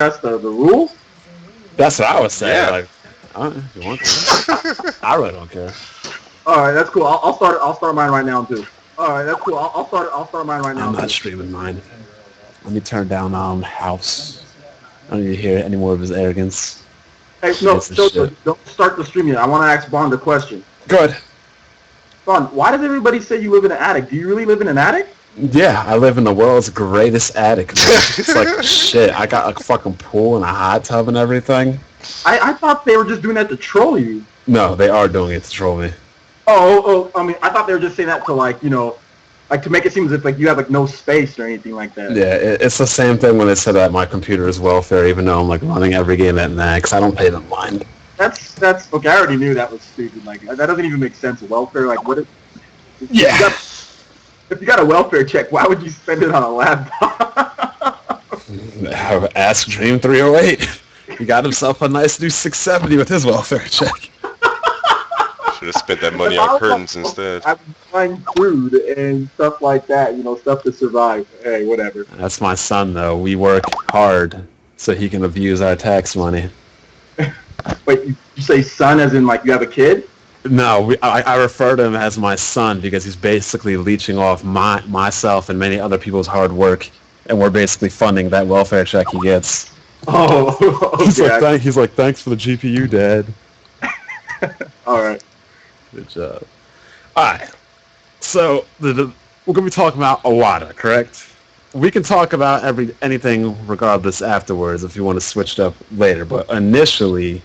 That's the rules. That's what I was saying. Yeah. Like, if you want to. I really don't care. All right, that's cool. I'll start. I'll start mine right now too. All right, that's cool. I'll start. I'll start mine right I'm now not too. streaming mine. Let me turn down House. I don't need to hear any more of his arrogance. Hey, no, Piece of shit. don't start the stream yet. I want to ask Bond a question. Good. Bond, why does everybody say you live in an attic? Do you really live in an attic? Yeah, I live in the world's greatest attic, man. It's like shit. I got a fucking pool and a hot tub and everything. I thought they were just doing that to troll you. No, they are doing it to troll me. I mean, I thought they were just saying that to like, like to make it seem as if like you have like no space or anything like that. Yeah, it's the same thing when they said that my computer is welfare, even though I'm like running every game at max. I don't pay them mind. That's okay. I already knew that was stupid. Like that doesn't even make sense. Welfare, like what? Yeah. If you got a welfare check, why would you spend it on a laptop? Ask Dream 308. He got himself a nice new 670 with his welfare check. Should have spent that money on curtains instead. I'm buying food and stuff like that, stuff to survive. Hey, whatever. That's my son, though. We work hard so he can abuse our tax money. Wait, you say son as in like you have a kid? No, I refer to him as my son because he's basically leeching off myself and many other people's hard work, and we're basically funding that welfare check he gets. Oh, okay. He's like, thanks for the GPU, Dad. All right. Good job. All right. So we're going to be talking about Iwata, correct? We can talk about anything regardless afterwards if you want to switch it up later, but initially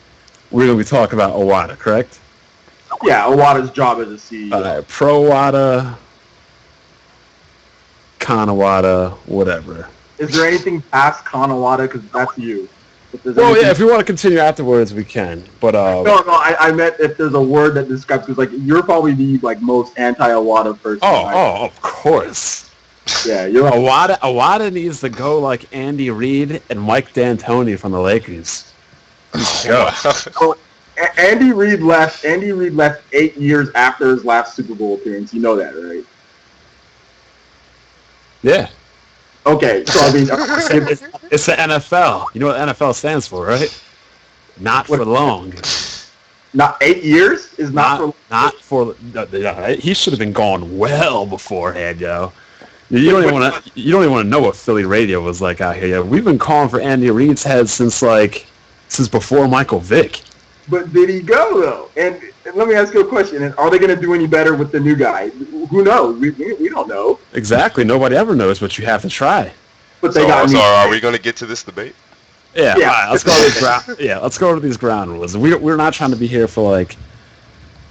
we're going to be talking about Iwata, correct? Yeah, Iwata's job as a CEO. Pro Iwata, con Iwata, whatever. Is there anything past con Iwata? Because that's you. Well, yeah, if you want to continue afterwards, we can. But no, I meant if there's a word that describes, because like you're probably the like most anti-Iwata person. Oh, of course. Yeah, you're Iwata needs to go like Andy Reid and Mike D'Antoni from the Lakers. Go. So, Andy Reid left 8 years after his last Super Bowl appearance. You know that, right? Yeah. Okay, so I mean, it's the NFL. You know what NFL stands for, right? Not for long. Not 8 years is not for. He should have been gone well beforehand, yo. You don't even want to know what Philly radio was like out here. Yo. We've been calling for Andy Reid's head since before Michael Vick. But did he go though? And let me ask you a question: are they going to do any better with the new guy? Who knows? We don't know. Exactly. Nobody ever knows, but you have to try. But are we going to get to this debate? Yeah. All right, let's go to these ground. Yeah, let's go to these ground rules. We're not trying to be here for like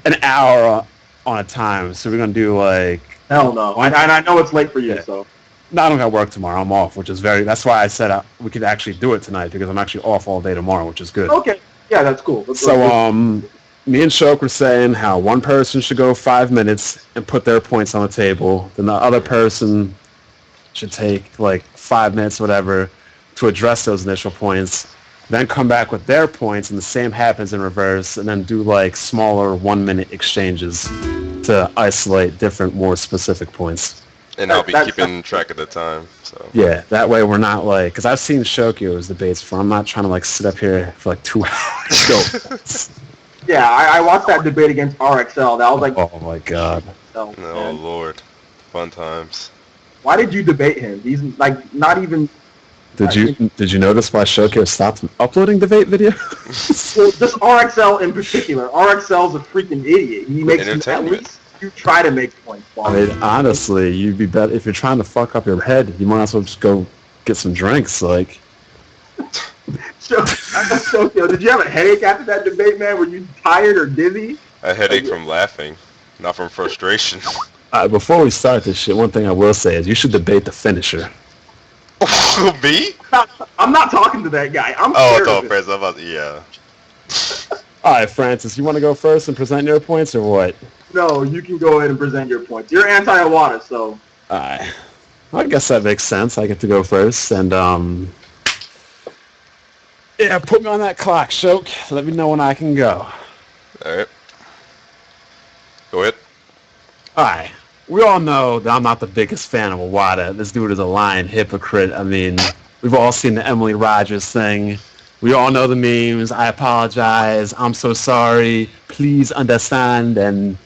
an hour on a time, so we're going to do like. Hell no. And I know it's late for you, so. No, I don't got work tomorrow. I'm off, which is that's why I said we could actually do it tonight because I'm actually off all day tomorrow, which is good. Okay. Yeah, that's cool. Me and Shoke were saying how one person should go 5 minutes and put their points on the table. Then the other person should take like 5 minutes, whatever, to address those initial points. Then come back with their points, and the same happens in reverse, and then do like smaller 1 minute exchanges to isolate different, more specific points. And I'll be keeping track of the time. So yeah, that way we're not like, because I've seen Shokio's debates before. I'm not trying to like sit up here for like 2 hours. Yeah, I watched that debate against RXL. That was like, oh my god. Oh Lord, fun times. Why did you debate him? He's like not even. Did you notice why Shokio stopped uploading debate videos? Well, just RXL in particular. RXL's a freaking idiot. He makes at least. You try to make points. I mean, honestly, you'd be better if you're trying to fuck up your head. You might as well just go get some drinks, like. Shokio, did you have a headache after that debate, man? Were you tired or dizzy? A headache from laughing, not from frustration. Before we start this shit, one thing I will say is you should debate the finisher. Me? I'm not talking to that guy. I'm yeah. All right, Francis, you want to go first and present your points, or what? No, you can go ahead and present your points. You're anti-Iwata, so. I guess that makes sense. I get to go first, and yeah, put me on that clock, Shoke. Let me know when I can go. All right. Go ahead. All right. We all know that I'm not the biggest fan of Iwata. This dude is a lying hypocrite. I mean, We've all seen the Emily Rogers thing. We all know the memes. I apologize. I'm so sorry. Please understand. And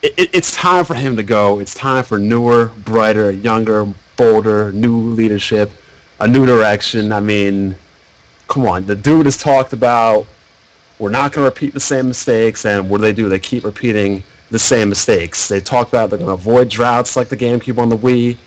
it's time for him to go. It's time for newer, brighter, younger, bolder, new leadership, a new direction. I mean, come on. The dude has talked about we're not going to repeat the same mistakes, and what do? They keep repeating the same mistakes. They talk about they're going to avoid droughts like the GameCube on the Wii,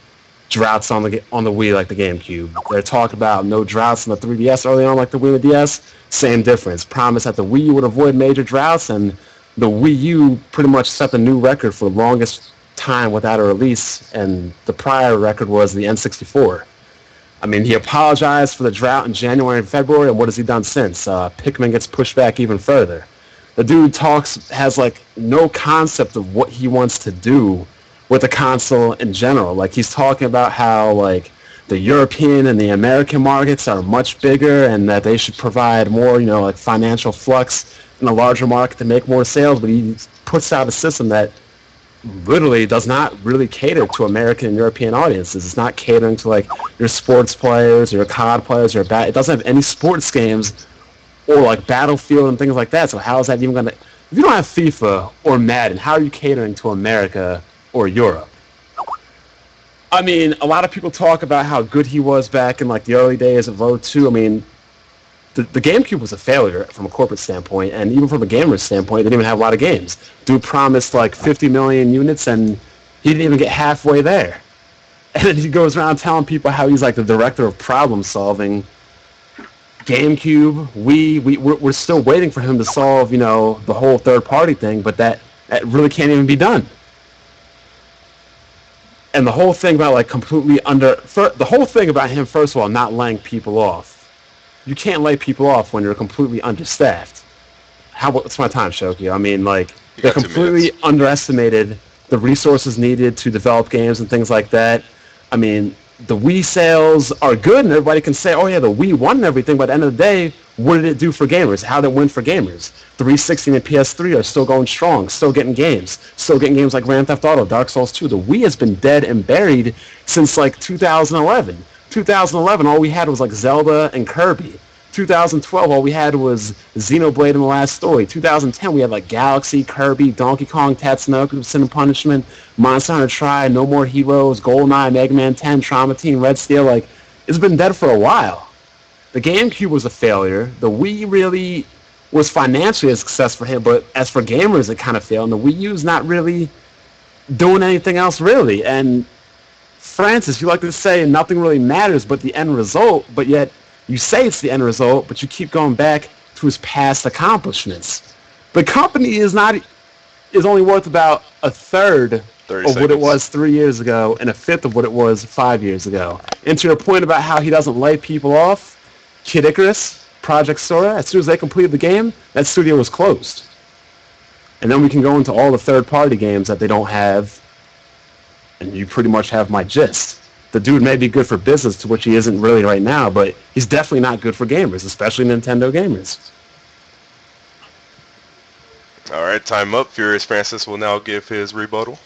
droughts on the Wii like the GameCube. They're talking about no droughts on the 3DS early on like the Wii and the DS. Same difference. Promise that the Wii U would avoid major droughts, and the Wii U pretty much set the new record for the longest time without a release, and the prior record was the N64. I mean, he apologized for the drought in January and February, and what has he done since? Pikmin gets pushed back even further. The dude has like no concept of what he wants to do with the console in general. Like, he's talking about how like the European and the American markets are much bigger, and that they should provide more, like financial flux in a larger market to make more sales. But he puts out a system that literally does not really cater to American and European audiences. It's not catering to like your sports players or your COD players or it doesn't have any sports games or like Battlefield and things like that. So how is that even going to? If you don't have FIFA or Madden, how are you catering to America or Europe? I mean, a lot of people talk about how good he was back in like the early days of 02. I mean, the GameCube was a failure from a corporate standpoint, and even from a gamer's standpoint, they didn't even have a lot of games. Dude promised like 50 million units, and he didn't even get halfway there. And then he goes around telling people how he's like the director of problem solving. GameCube, we're still waiting for him to solve, the whole third-party thing, but that really can't even be done. And the whole thing about like the whole thing about him, first of all, not laying people off. You can't lay people off when you're completely understaffed. What's my time, Shoki? I mean, like, they completely underestimated the resources needed to develop games and things like that. I mean, the Wii sales are good, and everybody can say, oh yeah, the Wii won and everything, but at the end of the day, what did it do for gamers? How did it win for gamers? 360 and PS3 are still going strong, still getting games like Grand Theft Auto, Dark Souls 2. The Wii has been dead and buried since like 2011. 2011, all we had was like Zelda and Kirby. 2012, all we had was Xenoblade and the Last Story. 2010, we had like Galaxy, Kirby, Donkey Kong, Tatsunoko, Sin and Punishment, Monster Hunter Tri, No More Heroes, GoldenEye, Mega Man 10, Trauma Team, Red Steel. Like, it's been dead for a while. The GameCube was a failure. The Wii really was financially a success for him, but as for gamers, it kind of failed. And the Wii U's not really doing anything else, really. And Francis, you like to say nothing really matters but the end result, but yet you say it's the end result, but you keep going back to his past accomplishments. The company is only worth about a third of what it was 3 years ago and a fifth of what it was 5 years ago. And to your point about how he doesn't lay people off, Kid Icarus, Project Sora, as soon as they completed the game, that studio was closed. And then we can go into all the third-party games that they don't have, and you pretty much have my gist. The dude may be good for business, to which he isn't really right now, but he's definitely not good for gamers, especially Nintendo gamers. All right, time up. Furious Francis will now give his rebuttal.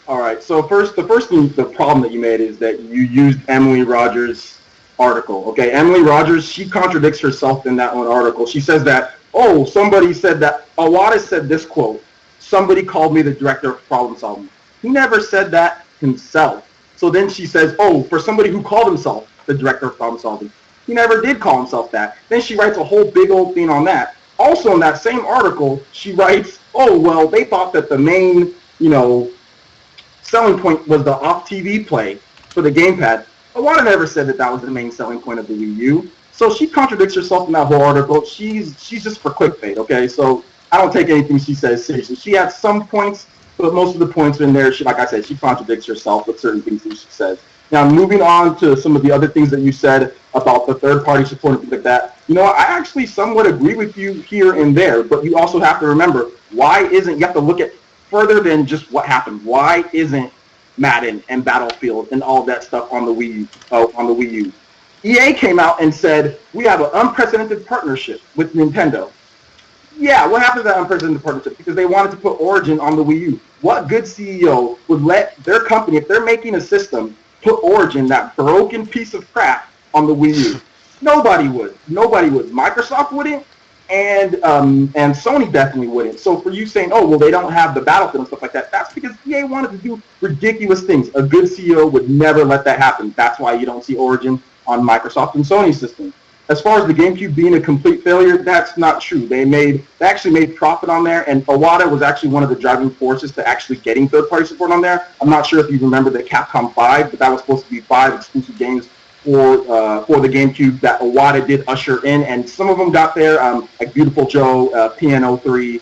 All right. So the problem that you made is that you used Emily Rogers' article. Okay, Emily Rogers, she contradicts herself in that one article. She says that, somebody said that, Iwata said this quote, somebody called me the director of problem solving. He never said that himself. So then she says, for somebody who called himself the director of problem solving. He never did call himself that. Then she writes a whole big old thing on that. Also in that same article, she writes, they thought that the main, selling point was the off-TV play for the gamepad. Iwata never said that was the main selling point of the Wii U. So she contradicts herself in that whole article. She's just for clickbait, okay? So I don't take anything she says seriously. She has some points, but most of the points in there, like I said, she contradicts herself with certain things that she says. Now, moving on to some of the other things that you said about the third-party support and things like that, I actually somewhat agree with you here and there, but you also have to remember, you have to look at further than just what happened. Why isn't Madden and Battlefield and all that stuff on the Wii U? EA came out and said, we have an unprecedented partnership with Nintendo. Yeah, what happened to that unprecedented partnership? Because they wanted to put Origin on the Wii U. What good CEO would let their company, if they're making a system put Origin, that broken piece of crap, on the Wii U? Nobody would. Nobody would. Microsoft wouldn't, and Sony definitely wouldn't. So for you saying, oh, well, they don't have the Battlefield and stuff like that, that's because EA wanted to do ridiculous things. A good CEO would never let that happen. That's why you don't see Origin on Microsoft and Sony systems. As far as the GameCube being a complete failure, that's not true. They actually made profit on there, and Iwata was actually one of the driving forces to actually getting third-party support on there. I'm not sure if you remember the Capcom 5, but that was supposed to be 5 exclusive games for the GameCube that Iwata did usher in, and some of them got there, like Beautiful Joe, PNO3,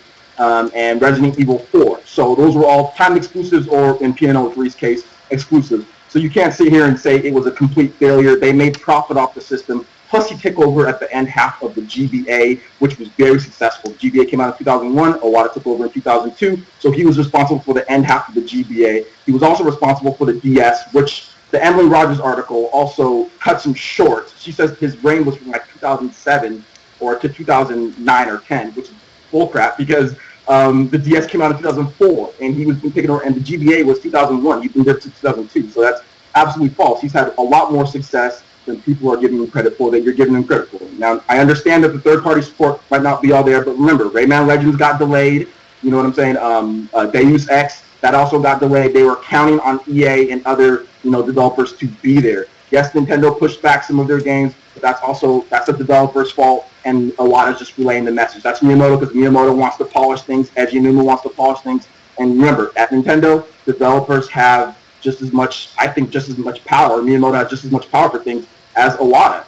and Resident Evil 4. So those were all timed exclusives, or in PNO3's case, exclusives. So you can't sit here and say it was a complete failure. They made profit off the system. Plus, he took over at the end half of the GBA, which was very successful. GBA came out in 2001. Iwata took over in 2002. So he was responsible for the end half of the GBA. He was also responsible for the DS, which the Emily Rogers article also cuts him short. She says his reign was from like 2007 or to 2009 or 10, which is bullcrap because the DS came out in 2004 and he was taking over, and the GBA was 2001. He's been there since 2002. So that's absolutely false. He's had a lot more success than people are giving him credit for, that you're giving him credit for. Now, I understand that the third-party support might not be all there, but remember, Rayman Legends got delayed. You know what I'm saying? Deus Ex, that also got delayed. They were counting on EA and other, developers to be there. Yes, Nintendo pushed back some of their games, but that's a developer's fault, and Iwata's just relaying the message. That's Miyamoto, because Miyamoto wants to polish things, Eiji Aonuma wants to polish things, and remember, at Nintendo, developers have just as much power. Miyamoto has just as much power for things as Iwata,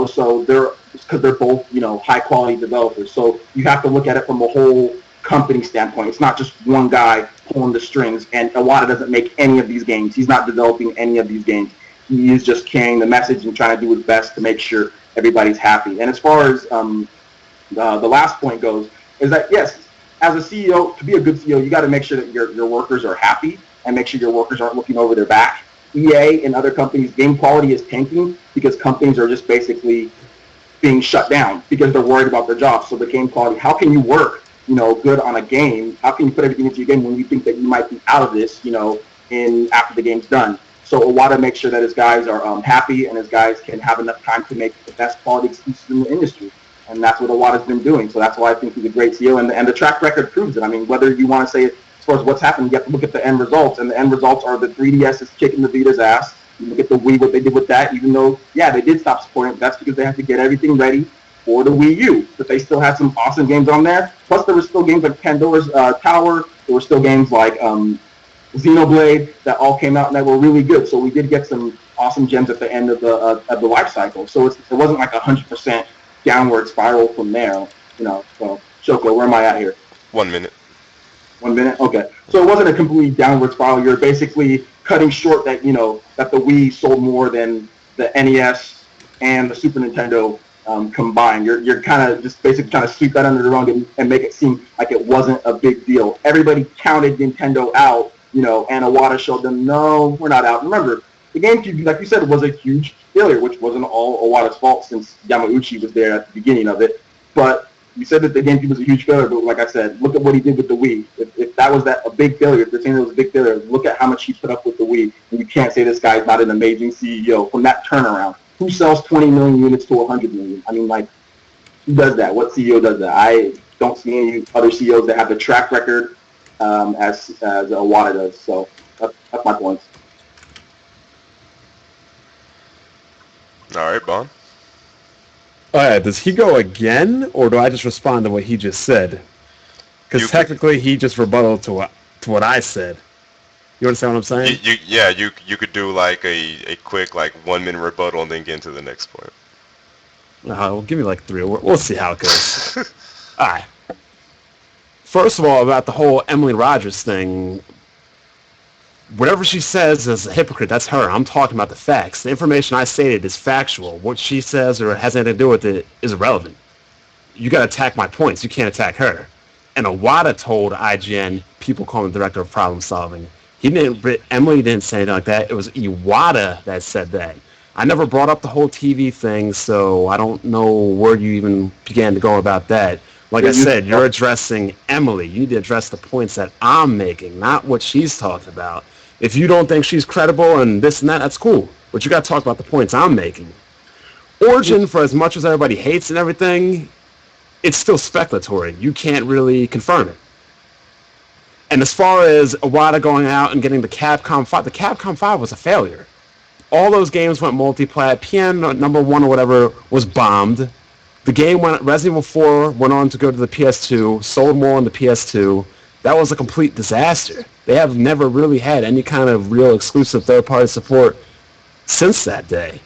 so they're both, high quality developers. So you have to look at it from a whole company standpoint. It's not just one guy pulling the strings, and Iwata doesn't make any of these games. He's not developing any of these games. He is just carrying the message and trying to do his best to make sure everybody's happy. And as far as the last point goes, is that yes, as a CEO, to be a good CEO, you got to make sure that your workers are happy and make sure your workers aren't looking over their back. EA and other companies, game quality is tanking because companies are just basically being shut down because they're worried about their jobs. So the game quality, how can you work, good on a game? How can you put everything into your game when you think that you might be out of this, after the game's done? So Iwata makes sure that his guys are happy and his guys can have enough time to make the best quality exclusives in the industry. And that's what Iwata's been doing. So that's why I think he's a great CEO. And the track record proves it. I mean, whether you want to say it, as far as what's happened, you have to look at the end results, and the end results are the 3DS is kicking the Vita's ass. You look at the Wii, what they did with that, even though, yeah, they did stop supporting it, that's because they had to get everything ready for the Wii U. But they still had some awesome games on there. Plus, there were still games like Pandora's Tower. There were still games like Xenoblade that all came out and that were really good. So we did get some awesome gems at the end of the life cycle. So it wasn't like 100% downward spiral from there. So Shoko, where am I at here? 1 minute. 1 minute? Okay. So it wasn't a completely downward spiral. You're basically cutting short that, that the Wii sold more than the NES and the Super Nintendo combined. You're kind of just basically trying to sweep that under the rug and make it seem like it wasn't a big deal. Everybody counted Nintendo out, and Iwata showed them, no, we're not out. Remember, the GameCube, like you said, was a huge failure, which wasn't all Iwata's fault since Yamauchi was there at the beginning of it. But you said that the GameCube was a huge failure, but like I said, look at what he did with the Wii. If that was a big failure, if they're saying it was a big failure, look at how much he put up with the Wii. And you can't say this guy's not an amazing CEO from that turnaround. Who sells 20 million units to 100 million? I mean, like, who does that? What CEO does that? I don't see any other CEOs that have the track record as Iwata does. So that's my point. All right, Bon. All right, does he go again, or do I just respond to what he just said? Because technically, he just rebutted to what I said. You understand what I'm saying? You could do like a quick 1 minute rebuttal and then get into the next point. Well, give me like 3. We'll see how it goes. All right. First of all, about the whole Emily Rogers thing, whatever she says is a hypocrite. That's her. I'm talking about the facts. The information I stated is factual. What she says or has anything to do with it is irrelevant. You got to attack my points. You can't attack her. And Iwata told IGN, people call him the director of problem solving. Emily didn't say anything like that. It was Iwata that said that. I never brought up the whole TV thing, so I don't know where you even began to go about that. Like I said, you're addressing Emily. You need to address the points that I'm making, not what she's talking about. If you don't think she's credible and this and that, that's cool. But you got to talk about the points I'm making. Origin, for as much as everybody hates and everything, it's still speculatory. You can't really confirm it. And as far as Iwata going out and getting the Capcom 5 was a failure. All those games went multiplayer. PN number 1 or whatever was bombed. The game Resident Evil 4 went on to go to the PS2, sold more on the PS2. That was a complete disaster. They have never really had any kind of real exclusive third-party support since that day.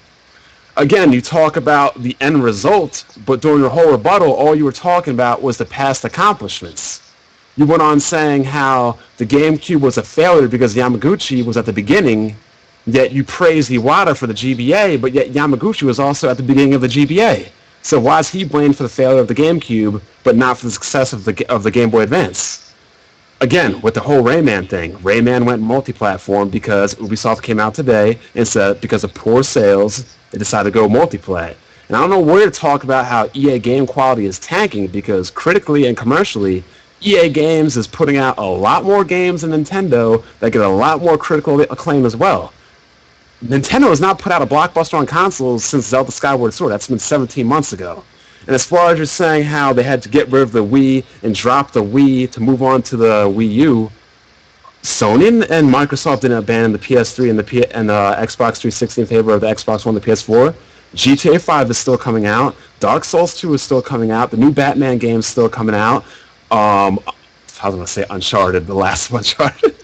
Again, you talk about the end result, but during your whole rebuttal, all you were talking about was the past accomplishments. You went on saying how the GameCube was a failure because Yamaguchi was at the beginning, yet you praised Iwata for the GBA, but yet Yamaguchi was also at the beginning of the GBA. So why is he blamed for the failure of the GameCube, but not for the success of the Game Boy Advance? Again, with the whole Rayman thing, Rayman went multi-platform because Ubisoft came out today and said because of poor sales, they decided to go multiplayer. And I don't know where to talk about how EA game quality is tanking because critically and commercially, EA Games is putting out a lot more games than Nintendo that get a lot more critical acclaim as well. Nintendo has not put out a blockbuster on consoles since Zelda Skyward Sword. That's been 17 months ago. And as far as you're saying how they had to get rid of the Wii and drop the Wii to move on to the Wii U, Sony and Microsoft didn't abandon the PS3 and the Xbox 360 in favor of the Xbox One and the PS4. GTA 5 is still coming out. Dark Souls 2 is still coming out. The new Batman game is still coming out. I was going to say Uncharted, the last of Uncharted.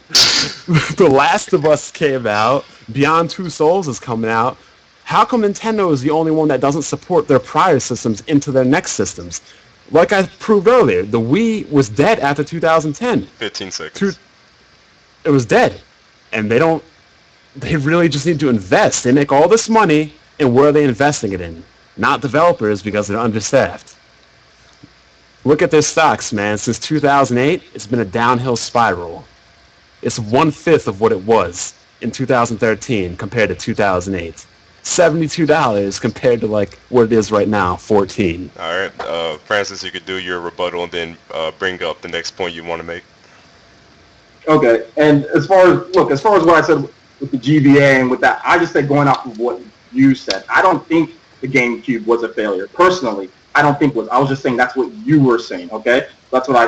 The Last of Us came out. Beyond Two Souls is coming out. How come Nintendo is the only one that doesn't support their prior systems into their next systems? Like I proved earlier, the Wii was dead after 2010. 15 seconds. It was dead. And they really just need to invest. They make all this money, and where are they investing it in? Not developers because they're understaffed. Look at their stocks, man. Since 2008, it's been a downhill spiral. It's 1/5 of what it was in 2013 compared to 2008. $72 compared to like what it is right now, $14. All right, Francis, you could do your rebuttal and then bring up the next point you want to make. Okay, and as far as what I said with the GBA and with that, I just said going off of what you said. I don't think the GameCube was a failure. Personally, I don't think it was. I was just saying that's what you were saying. Okay, that's what I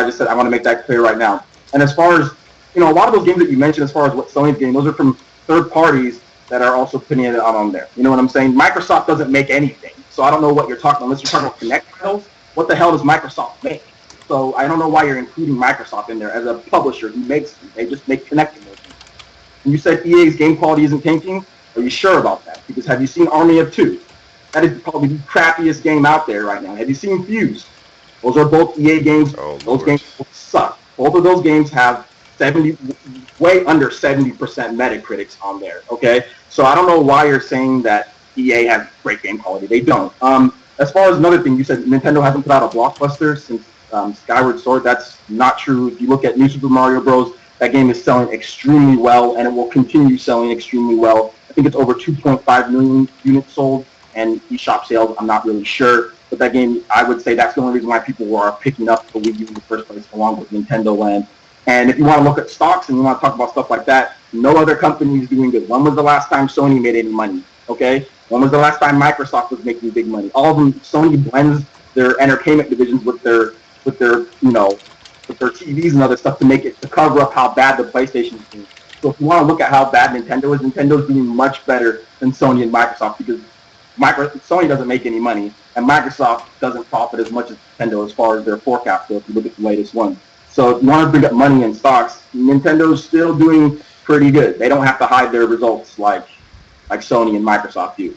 just said. I want to make that clear right now. And as far as a lot of those games that you mentioned, as far as what Sony's getting, those are from third parties that are also putting it out on there. You know what I'm saying? Microsoft doesn't make anything, so I don't know what you're talking about. Unless you're talking about Kinect titles, what the hell does Microsoft make? So I don't know why you're including Microsoft in there as a publisher who makes them. They just make Kinect games. And you said EA's game quality isn't tanking. Are you sure about that? Because have you seen Army of Two? That is probably the crappiest game out there right now. Have you seen Fuse? Those are both EA games. Those games suck. Both of those games have way under 70% Metacritics on there. Okay, so I don't know why you're saying that EA has great game quality. They don't. As far as another thing, you said Nintendo hasn't put out a blockbuster since Skyward Sword. That's not true. If you look at New Super Mario Bros., that game is selling extremely well, and it will continue selling extremely well. I think it's over 2.5 million units sold, and eShop sales, I'm not really sure. But that game, I would say that's the only reason why people are picking up the Wii U in the first place, along with Nintendo Land. And if you want to look at stocks and you want to talk about stuff like that, no other company is doing good. When was the last time Sony made any money? Okay? When was the last time Microsoft was making big money? All of them, Sony blends their entertainment divisions with their TVs and other stuff to cover up how bad the PlayStation is doing. So if you want to look at how bad Nintendo is, Nintendo's doing much better than Sony and Microsoft because Sony doesn't make any money and Microsoft doesn't profit as much as Nintendo as far as their forecast goes if you look at the latest one. So if you want to bring up money in stocks, Nintendo's still doing pretty good. They don't have to hide their results like Sony and Microsoft do.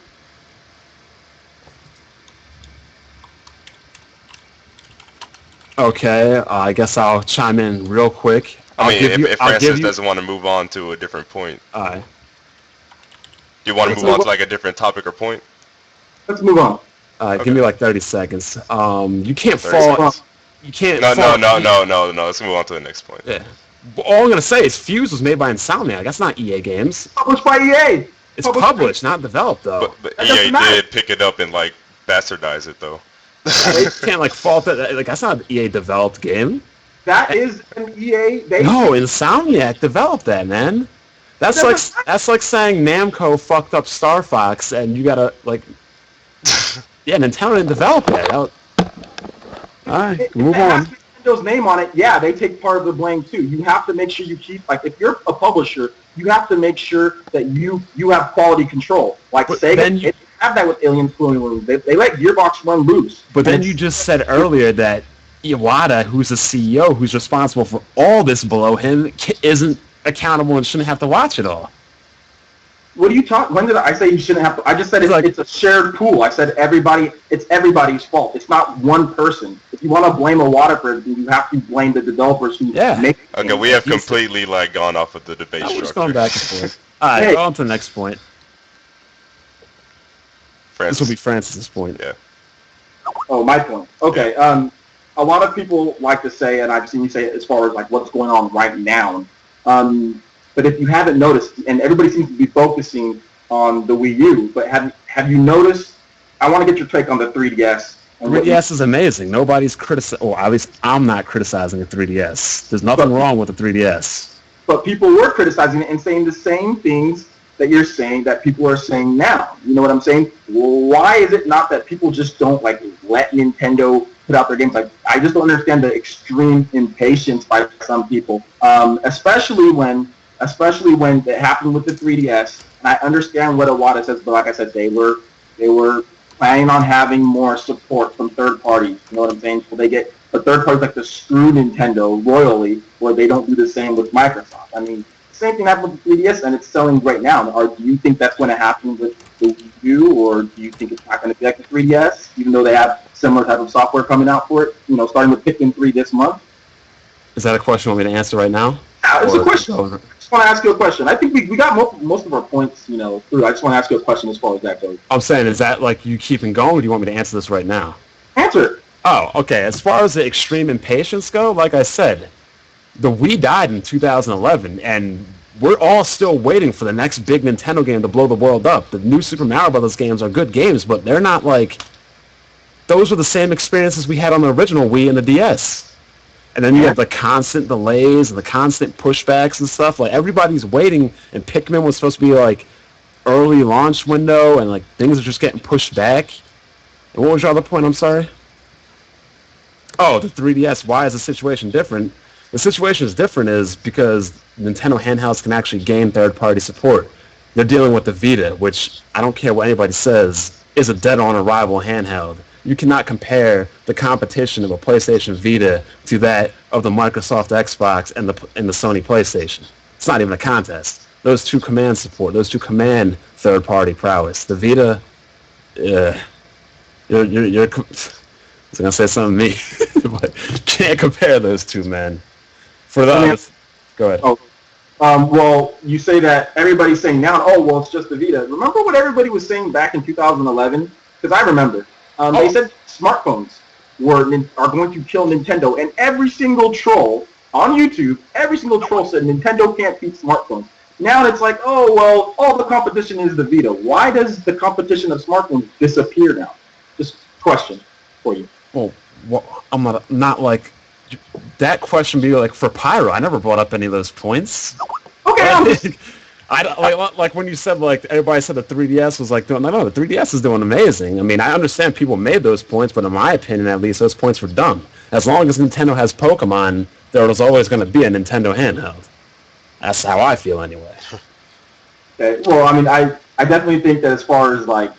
Okay, I guess I'll chime in real quick. If Francis doesn't want to move on to a different point. Alright. Do you want to move on to like a different topic or point? Let's move on. Okay. Give me like 30 seconds. You can't fall. You can't. No. Let's move on to the next point. Yeah. All I'm gonna say is Fuse was made by Insomniac. That's not EA Games. Published by EA. It's published, not developed though. But EA did pick it up and like bastardize it though. They can't like fault that. Like that's not an EA developed game. That is an EA. No, Insomniac developed that, man. That's like saying Namco fucked up Star Fox, and you gotta like, yeah, Nintendo didn't develop it. All right, move on. Nintendo's name on it, yeah, they take part of the blame too. You have to make sure you keep, like, if you're a publisher, you have to make sure that you have quality control. Like Sega, they have that with Alien Colonial. They let Gearbox run loose. But then you just said earlier that Iwata, who's the CEO, who's responsible for all this below him, isn't accountable and shouldn't have to watch it all. What are you talking? When did I say you shouldn't have to? I just said it's a shared pool. I said it's everybody's fault. It's not one person. If you want to blame Iwata for everything, you have to blame the developers who make it. Okay, we have completely gone off of the debate structure. We're just going back and forth. All right, go on to the next point. Francis. This will be Francis's point. Yeah. Oh, my point. Okay. A lot of people like to say, and I've seen you say it as far as like what's going on right now. But if you haven't noticed, and everybody seems to be focusing on the Wii U, but have you noticed? I want to get your take on the 3DS. 3DS is amazing. Nobody's criticizing. Well, at least I'm not criticizing the 3DS. There's nothing wrong with the 3DS. But people were criticizing it and saying the same things that you're saying that people are saying now. You know what I'm saying? Well, why is it not that people just don't like let Nintendo put out their games? Like, I just don't understand the extreme impatience by some people, especially when it happened with the 3DS. And I understand what Iwata says, but like I said, they were planning on having more support from third parties. You know what I'm saying? So they get the third parties like to screw Nintendo royally, where they don't do the same with Microsoft. I mean, the same thing happened with the 3DS, and it's selling right now. Or do you think that's going to happen with the Wii U, or do you think it's not going to be like the 3DS, even though they have similar type of software coming out for it? You know, starting with Pikmin 3 this month. Is that a question you want me to answer right now? It's a question. I just want to ask you a question. I think we got most of our points, through. I just want to ask you a question as far as that goes. I'm saying, is that like you keeping going, or do you want me to answer this right now? Answer it. Oh, okay. As far as the extreme impatience go, like I said, the Wii died in 2011, and we're all still waiting for the next big Nintendo game to blow the world up. The new Super Mario Brothers games are good games, but they're not like... Those were the same experiences we had on the original Wii and the DS. And then you have the constant delays and the constant pushbacks and stuff. Like, everybody's waiting, and Pikmin was supposed to be, like, early launch window, and, like, things are just getting pushed back. And what was your other point? I'm sorry? Oh, the 3DS. Why is the situation different? The situation is different is because Nintendo handhelds can actually gain third-party support. They're dealing with the Vita, which, I don't care what anybody says, is a dead-on arrival handheld. You cannot compare the competition of a PlayStation Vita to that of the Microsoft Xbox and the Sony PlayStation. It's not even a contest. Those two command support. Those two command third-party prowess. The Vita, you're I was gonna say something to me, but can't compare those two, man. For the others, go ahead. Well, you say that everybody's saying now, it's just the Vita. Remember what everybody was saying back in 2011? Because I remember. They said smartphones are going to kill Nintendo, and every single troll on YouTube, every single troll said Nintendo can't beat smartphones. Now it's like, all the competition is the Vita. Why does the competition of smartphones disappear now? Just question for you. Well, I'm not like that question be like for Pyro. I never brought up any of those points. Okay, I don't like when you said like everybody said the 3DS was like doing. No, the 3DS is doing amazing. I mean, I understand people made those points, but in my opinion, at least, those points were dumb. As long as Nintendo has Pokemon, there was always going to be a Nintendo handheld. That's how I feel, anyway. Okay. Well, I mean, I definitely think that as far as like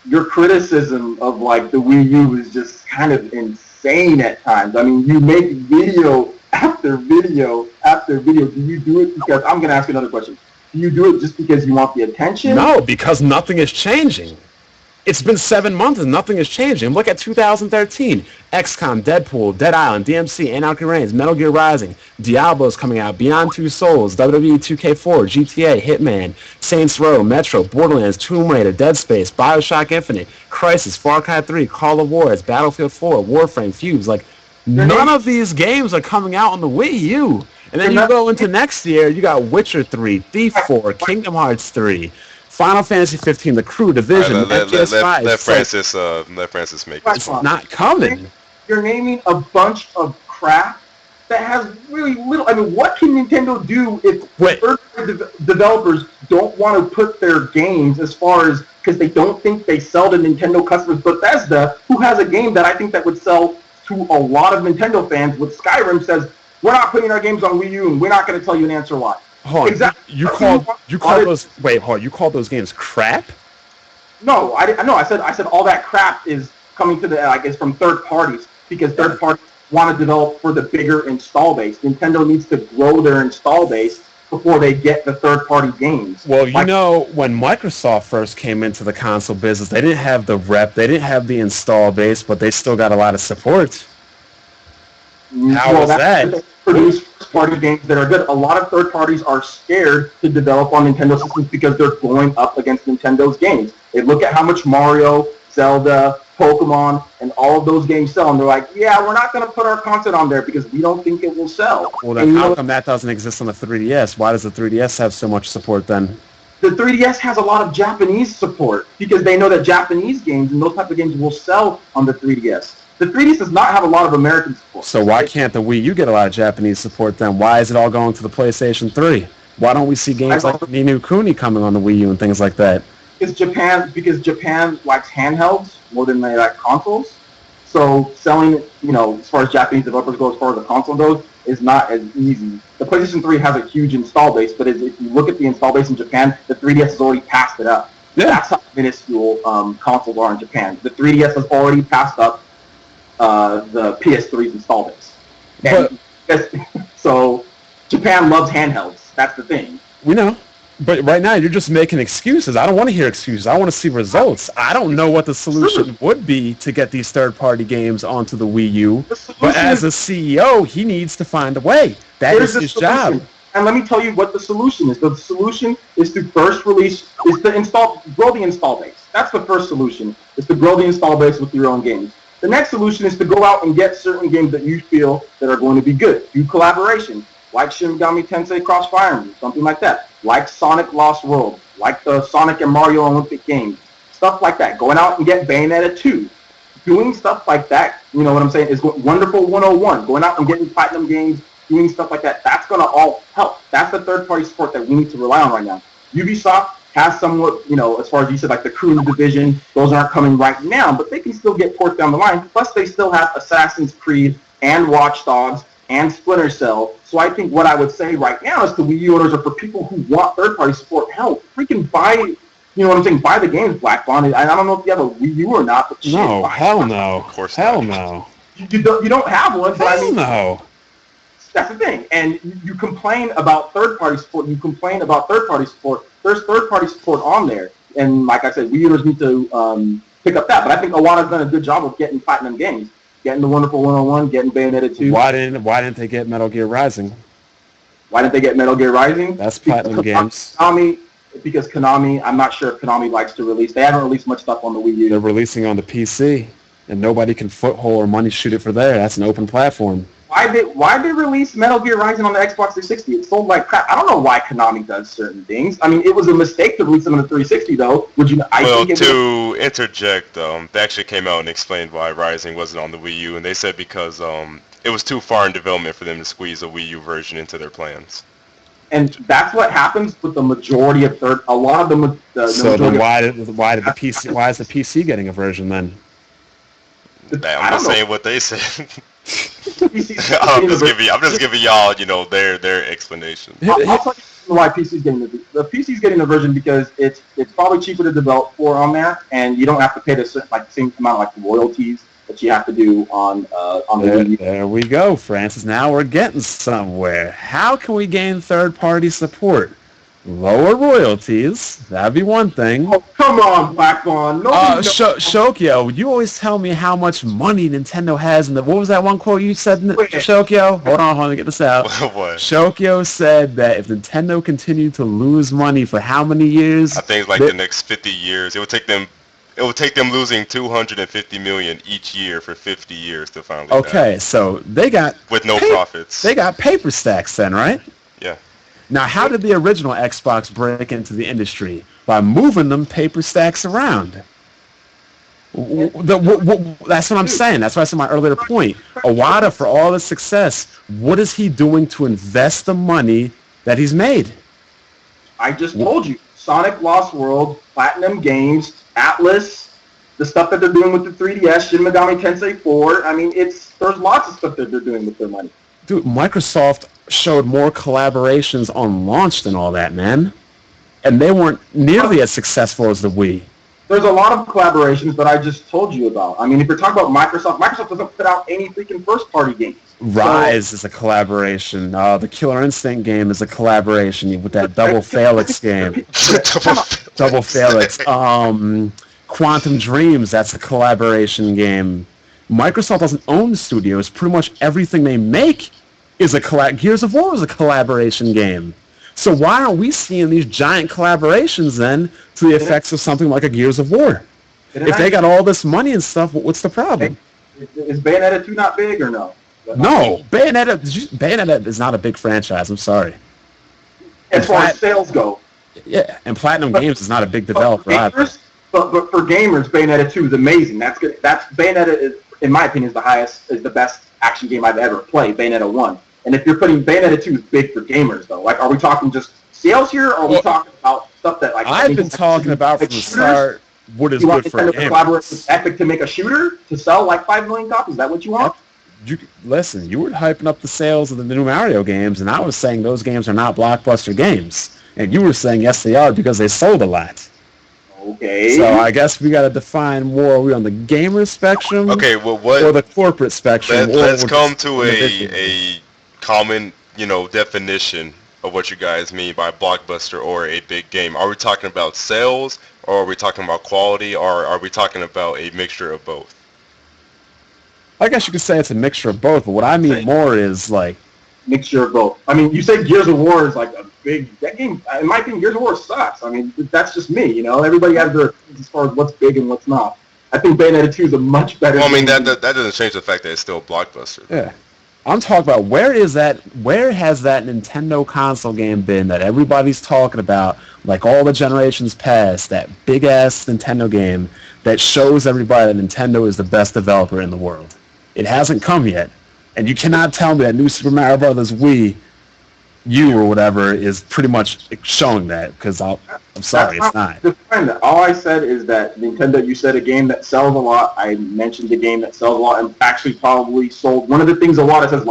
your criticism of like the Wii U is just kind of insane at times. I mean, you make video after video after video. Do you do it because, I'm going to ask you another question. Do you do it just because you want the attention? No, because nothing is changing. It's been 7 months and nothing is changing. Look at 2013. XCOM, Deadpool, Dead Island, DMC, Anarchy Reigns, Metal Gear Rising, Diablo's coming out, Beyond Two Souls, WWE 2K4, GTA, Hitman, Saints Row, Metro, Borderlands, Tomb Raider, Dead Space, Bioshock Infinite, Crysis, Far Cry 3, Call of Juarez, Battlefield 4, Warframe, Fuse. Like, none of these games are coming out on the Wii U. And then you go into next year, you got Witcher 3, Thief 4, Kingdom Hearts 3, Final Fantasy 15, The Crew, Division, FGS5. Let Francis make this. It's not coming. You're naming a bunch of crap that has really little. I mean, what can Nintendo do if third-party developers don't want to put their games as far as because they don't think they sell to Nintendo customers? Bethesda, who has a game that I think that would sell to a lot of Nintendo fans with Skyrim, says we're not putting our games on Wii U and we're not going to tell you an answer why. Hold on, exactly. You called those games crap? No, I said all that crap is coming to the is from third parties because third parties want to develop for the bigger install base. Nintendo needs to grow their install base before they get the third party games. Well, when Microsoft first came into the console business, they didn't have the rep, they didn't have the install base, but they still got a lot of support. How was that? They produce first-party games that are good. A lot of third parties are scared to develop on Nintendo systems because they're going up against Nintendo's games. They look at how much Mario, Zelda, Pokemon, and all of those games sell, and they're like, yeah, we're not going to put our content on there because we don't think it will sell. Well, then how come that doesn't exist on the 3DS? Why does the 3DS have so much support then? The 3DS has a lot of Japanese support because they know that Japanese games and those type of games will sell on the 3DS. The 3DS does not have a lot of American support. So why can't the Wii U get a lot of Japanese support then? Why is it all going to the PlayStation 3? Why don't we see games like Ni no Kuni coming on the Wii U and things like that? Because Japan likes handhelds more than they like consoles. So selling, as far as Japanese developers go, as far as the console goes, is not as easy. The PlayStation 3 has a huge install base, but if you look at the install base in Japan, the 3DS has already passed it up. Yeah. That's how minuscule consoles are in Japan. The 3DS has already passed up the PS3's install base. So Japan loves handhelds. That's the thing. We know. But right now, you're just making excuses. I don't want to hear excuses. I want to see results. I don't know what the solution would be to get these third-party games onto the Wii U. But as a CEO, he needs to find a way. That is his job. And let me tell you what the solution is. The solution is to first grow the install base. That's the first solution, is to grow the install base with your own games. The next solution is to go out and get certain games that you feel that are going to be good. Do collaboration, like Shin Megami Tensei Cross Fire Emblem, something like that. Like Sonic Lost World, like the Sonic and Mario Olympic games, stuff like that. Going out and get Bayonetta 2. Doing stuff like that, you know what I'm saying, is Wonderful 101. Going out and getting Platinum games, doing stuff like that. That's going to all help. That's the third-party support that we need to rely on right now. Ubisoft has somewhat, as far as you said, like the Crew and the Division, those aren't coming right now, but they can still get ports down the line. Plus, they still have Assassin's Creed and Watch Dogs and Splinter Cell. So I think what I would say right now is the Wii U owners are for people who want third-party support. Hell, freaking buy, buy the games, BLACK0ND. I don't know if you have a Wii U or not, but no, hell no. Of course hell not. No. You don't have one, but hell no. That's the thing. And you complain about third-party support. There's third-party support on there. And like I said, Wii owners need to pick up that. But I think Iwata's done a good job of getting Platinum games. Getting the Wonderful 101, getting Bayonetta 2. Why didn't they get Metal Gear Rising? Why didn't they get Metal Gear Rising? That's Platinum games. Because Konami, I'm not sure if Konami likes to release. They haven't released much stuff on the Wii U. They're releasing on the PC, and nobody can foothold or money shoot it for there. That's an open platform. Why they release Metal Gear Rising on the Xbox 360? It sold like crap. I don't know why Konami does certain things. I mean, it was a mistake to release them on the 360, though. To interject, they actually came out and explained why Rising wasn't on the Wii U, and they said because it was too far in development for them to squeeze a Wii U version into their plans. And that's what happens with the majority of a lot of them. So then why is the PC getting a version then? I'm not saying what they said. I'm just giving y'all, their explanation. I'll tell you why PC's getting the PC's getting the version because it's probably cheaper to develop for on there, and you don't have to pay the same amount of royalties that you have to do on the Wii U. There we go, Francis. Now we're getting somewhere. How can we gain third-party support? Lower royalties. That'd be one thing. Oh, come on, BLACK0ND. Shokyo, you always tell me how much money Nintendo has in the... What was that one quote you said, Shokyo? Hold on, let me get this out. What? Shokyo said that if Nintendo continued to lose money for how many years? I think the next 50 years. It would take them losing $250 million each year for 50 years to finally Okay, so they got... With no profits. They got paper stacks then, right? Yeah. Now, how did the original Xbox break into the industry? By moving them paper stacks around. That's what I'm saying. That's why I said my earlier point. Iwata, for all his success, what is he doing to invest the money that he's made? I just told you, Sonic Lost World, Platinum Games, Atlas, the stuff that they're doing with the 3DS, Shin Megami Tensei 4. I mean, there's lots of stuff that they're doing with their money. Dude, Microsoft showed more collaborations on launch than all that, man. And they weren't nearly as successful as the Wii. There's a lot of collaborations that I just told you about. I mean, if you're talking about Microsoft doesn't put out any freaking first-party games. Rise is a collaboration. The Killer Instinct game is a collaboration with that Double Felix game. Double Felix. Quantum Dreams, that's a collaboration game. Microsoft doesn't own the studios. Pretty much everything they make is a Gears of War is a collaboration game. So why aren't we seeing these giant collaborations then to the effects of something like a Gears of War? If they got all this money and stuff, what's the problem? Is Bayonetta 2 not big or no? No, Bayonetta is not a big franchise. I'm sorry. As far as sales go. Yeah, and Platinum Games is not a big developer either. But for gamers, Bayonetta 2 is amazing. That's good. Bayonetta is, in my opinion, is the best action game I've ever played. Bayonetta 1. And if you're putting Bayonetta 2 is big for gamers though. Like, are we talking just sales here, or are we talking about stuff that like I've been talking about from the start what is good for gamers? To collaborate with Epic to make a shooter to sell like 5 million copies? Is that what you want? Listen, you were hyping up the sales of the new Mario games, and I was saying those games are not blockbuster games. And you were saying yes, they are because they sold a lot. Okay. So I guess we got to define more. Are we on the gamer spectrum? Okay, well, or the corporate spectrum? Let's come to a common, definition of what you guys mean by blockbuster or a big game. Are we talking about sales, or are we talking about quality, or are we talking about a mixture of both? I guess you could say it's a mixture of both, but what I mean more is like mixture of both. I mean, you say Gears of War is like that game. In my opinion, Gears of War sucks. I mean, that's just me. Everybody has their opinions as far as what's big and what's not. I think Bayonetta 2 is a much better. Well, I mean, that doesn't change the fact that it's still a blockbuster. Yeah. I'm talking about where has that Nintendo console game been that everybody's talking about, like all the generations past, that big-ass Nintendo game that shows everybody that Nintendo is the best developer in the world. It hasn't come yet. And you cannot tell me that New Super Mario Brothers Wii U or whatever is pretty much showing that, because I'm sorry, it's not. All I said is that Nintendo, you said a game that sells a lot. I mentioned a game that sells a lot and actually probably sold. One of the things a lot of people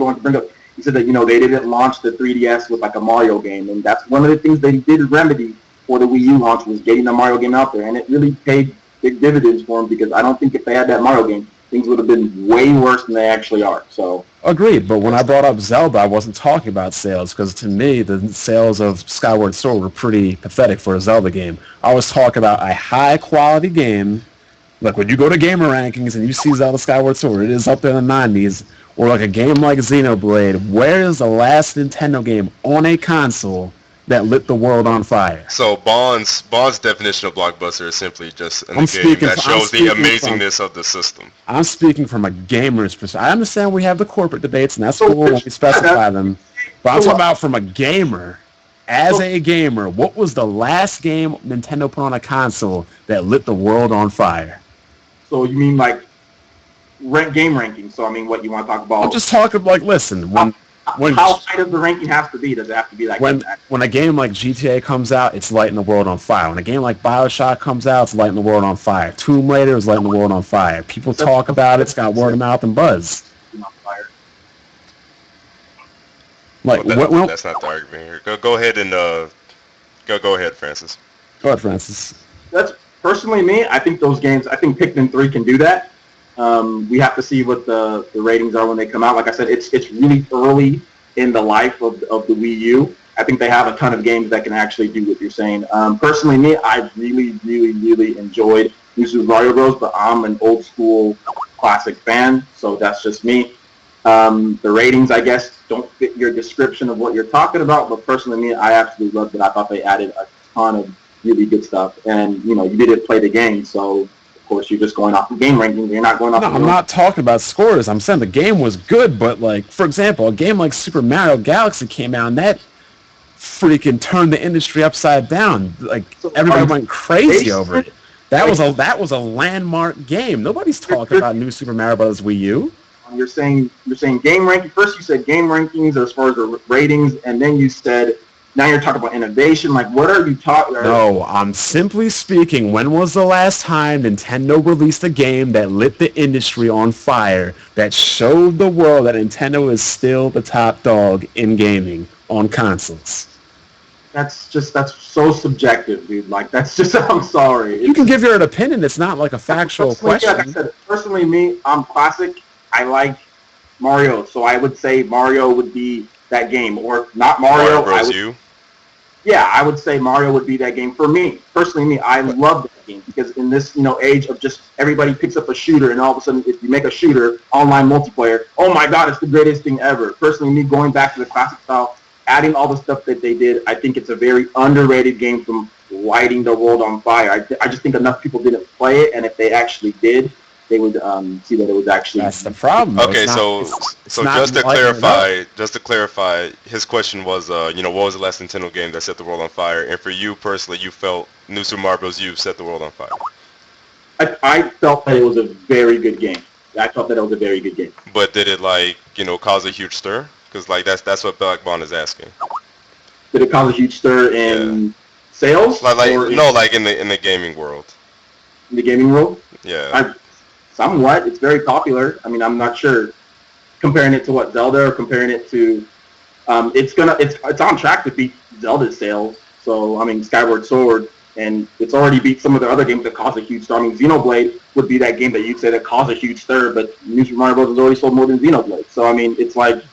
want to bring up, he said that, they didn't launch the 3DS with like a Mario game. And that's one of the things they did remedy for the Wii U launch was getting the Mario game out there. And it really paid big dividends for them, because I don't think if they had that Mario game, things would have been way worse than they actually are. So agreed, but when I brought up Zelda, I wasn't talking about sales, because to me, the sales of Skyward Sword were pretty pathetic for a Zelda game. I was talking about a high-quality game, like when you go to Gamer Rankings and you see Zelda Skyward Sword, it is up there in the 90s, or like a game like Xenoblade. Where is the last Nintendo game on a console that lit the world on fire? So Bond's definition of blockbuster is simply just a game that shows the amazingness of the system. I'm speaking from a gamer's perspective. I understand we have the corporate debates, and that's cool when we specify them. But I'm talking about from a gamer. As a gamer, what was the last game Nintendo put on a console that lit the world on fire? So you mean like game rankings? So I mean, what you want to talk about? I'm just talking like, listen, how high does the ranking have to be? Does it have to be like when a game like GTA comes out, it's lighting the world on fire. When a game like BioShock comes out, it's lighting the world on fire. Tomb Raider is lighting the world on fire. People talk about it. It's got word of mouth and buzz. Like, that's not the argument here. Go ahead and go ahead, Francis. Go ahead, Francis. That's personally me. I think those games. I think Pikmin 3 can do that. We have to see what the ratings are when they come out. Like I said, it's really early in the life of the Wii U. I think they have a ton of games that can actually do what you're saying. Personally, me, I really, really, really enjoyed New Super Mario Bros., but I'm an old school classic fan, so that's just me. The ratings, I guess, don't fit your description of what you're talking about, but personally, me, I absolutely loved it. I thought they added a ton of really good stuff, and you didn't play the game, so of course you're just going off the game ranking. You're not going off. No, I'm not talking about scores. I'm saying the game was good, but like, for example, a game like Super Mario Galaxy came out, and that freaking turned the industry upside down. Like, everybody went crazy over it. That was a landmark game. Nobody's talking about New Super Mario Bros. Wii U. You're saying game ranking. First, you said game rankings as far as the ratings, and then you said now you're talking about innovation. Like, what are you talking? No, I'm simply speaking. When was the last time Nintendo released a game that lit the industry on fire, that showed the world that Nintendo is still the top dog in gaming on consoles? That's so subjective, dude. Like, that's just, I'm sorry. You can give your opinion. It's not like a factual question. Like I said, personally, me, I'm classic. I like Mario, so I would say Mario would be that game, or not Mario. I would say Mario would be that game for me. Personally, I love that game because in this age of just everybody picks up a shooter, and all of a sudden, if you make a shooter online multiplayer, oh my God, it's the greatest thing ever. Personally, me going back to the classic style, adding all the stuff that they did, I think it's a very underrated game from lighting the world on fire. I just think enough people didn't play it, and if they actually did, they would see that it was actually. That's the problem. Okay, so just to clarify, his question was, what was the last Nintendo game that set the world on fire? And for you personally, you felt New Super Mario Bros. U set the world on fire. I felt that it was a very good game. I felt that it was a very good game. But did it cause a huge stir? Because that's what BLACKB0ND is asking. Did it cause a huge stir in sales? Like in the gaming world. In the gaming world? Yeah. Somewhat. It's very popular. I mean, I'm not sure. Comparing it to what, Zelda, or comparing it to, it's on track to beat Zelda's sales. So, I mean, Skyward Sword, and it's already beat some of the other games that caused a huge stir. I mean, Xenoblade would be that game that you'd say that caused a huge stir, but New Super Mario Bros. Has already sold more than Xenoblade. So, I mean, it's like,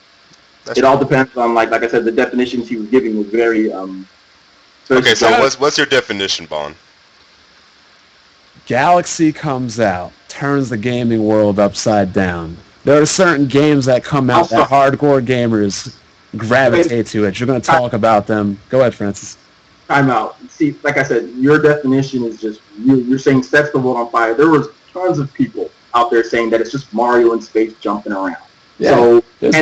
it all depends on, like I said, the definitions he was giving was very, okay, so what's your definition, Bond? Galaxy comes out, turns the gaming world upside down. There are certain games that come out that hardcore gamers gravitate to it. You're going to talk about them. Go ahead, Francis. Time out. See, like I said, your definition is just, you're saying sets the world on fire. There was tons of people out there saying that it's just Mario in space jumping around. Yeah, so, there's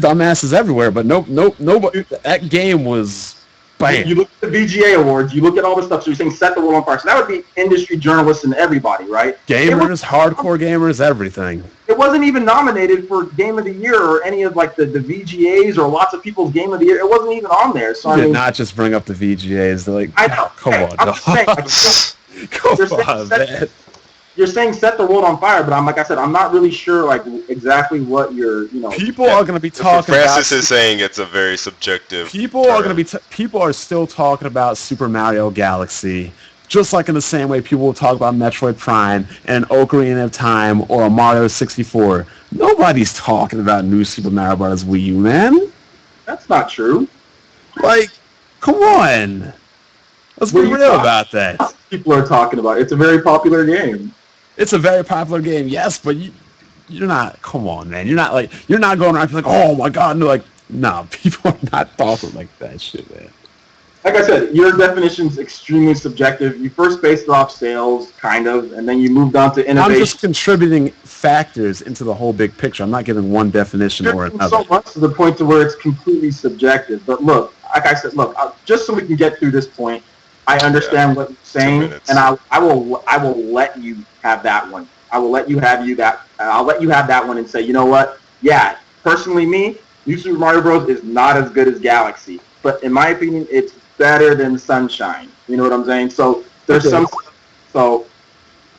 dumbasses everywhere, but nobody. That game was. Bam. You look at the VGA awards, you look at all the stuff, so you're saying set the world on fire. So that would be industry journalists and everybody, right? Gamers, hardcore gamers, everything. It wasn't even nominated for Game of the Year or any of like the VGAs or lots of people's Game of the Year. It wasn't even on there. So I did not just bring up the VGAs. They're like, I know. Come on, man. You're saying set the world on fire, but I'm not really sure like exactly what you're, People are going to be talking Francis is saying it's a very subjective. People are still talking about Super Mario Galaxy, just like in the same way people will talk about Metroid Prime and Ocarina of Time or a Mario 64. Nobody's talking about New Super Mario Bros. Wii U, man. That's not true. Like, come on. Let's be real about that. People are talking about it. It's a very popular game. It's a very popular game, yes, but you're not. Come on, man. You're not going around like, oh my God, and they're like, no, people are not talking like that shit, man. Like I said, your definition's extremely subjective. You first based it off sales, kind of, and then you moved on to innovation. I'm just contributing factors into the whole big picture. I'm not giving one definition or another. So much to the point to where it's completely subjective. But look, like I said, just so we can get through this point, I understand what you're saying, and I will let you have that one. I'll let you have that one and say, you know what? Yeah, personally, New Super Mario Bros. Is not as good as Galaxy, but in my opinion, it's better than Sunshine. You know what I'm saying? So there's so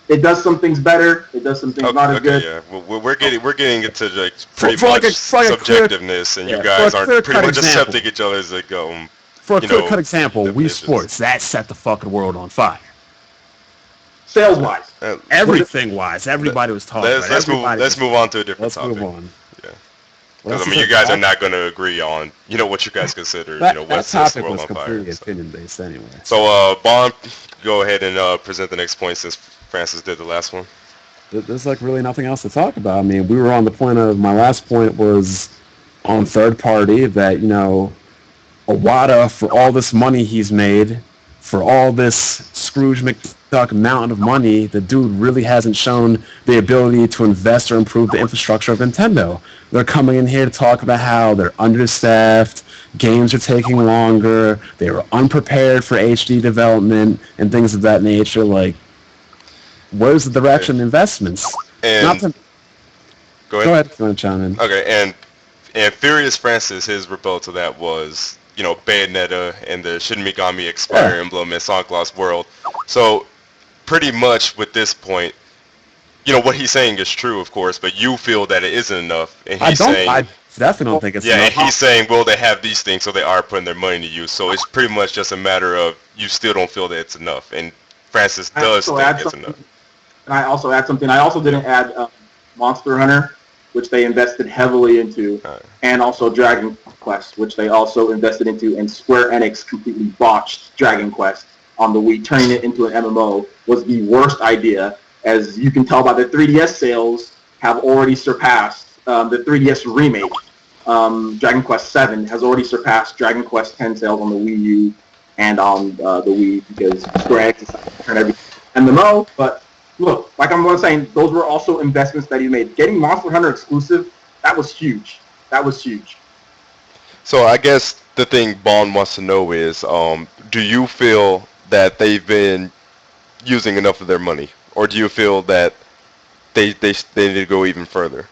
it does some things better. It does some things not as good. Yeah, well, we're getting into like pretty much subjectiveness, and you guys aren't pretty much accepting each other as they go. For a clear-cut example, Wii Sports, that set the fucking world on fire. Sales-wise. Everything-wise. Everybody was talking about it. Let's move on to a different topic. Let's move on. Yeah. Because, you guys are not going to agree on, what you guys consider, what sets the world on fire. That topic was completely opinion-based anyway. So, Bond, go ahead and present the next point since Francis did the last one. There's, really nothing else to talk about. I mean, we were on the point of, my last point was on third party that, Iwata, for all this money he's made, for all this Scrooge McDuck mountain of money, the dude really hasn't shown the ability to invest or improve the infrastructure of Nintendo. They're coming in here to talk about how they're understaffed, games are taking longer, they were unprepared for HD development, and things of that nature. Like, Where's the direction investments? And Not to, go go ahead. ahead, go ahead, chime in. Okay, and Furious Francis, his rebuttal to that was, Bayonetta and the Shin Megami X Fire Yeah. Emblem and Sonic Lost World. So pretty much with this point, what he's saying is true, of course, but you feel that it isn't enough, and I he's saying, definitely don't think it's yeah, and enough. he's saying, well, they have these things, so they are putting their money to use. So it's pretty much just a matter of you still don't feel that it's enough, and Francis does think it's enough. And I also add something. I also didn't add Monster Hunter, which they invested heavily into, and also Dragon Quest, which they also invested into, and Square Enix completely botched Dragon Quest on the Wii. Turning it into an MMO was the worst idea. As you can tell by the 3DS sales, have already surpassed the 3DS remake. Dragon Quest VII has already surpassed Dragon Quest X sales on the Wii U and on the Wii because Square Enix decided to turn everything MMO. But look, like I'm saying, those were also investments that he made. Getting Monster Hunter exclusive, that was huge. That was huge. So I guess the thing Bond wants to know is, do you feel that they've been using enough of their money, or do you feel that they need to go even further?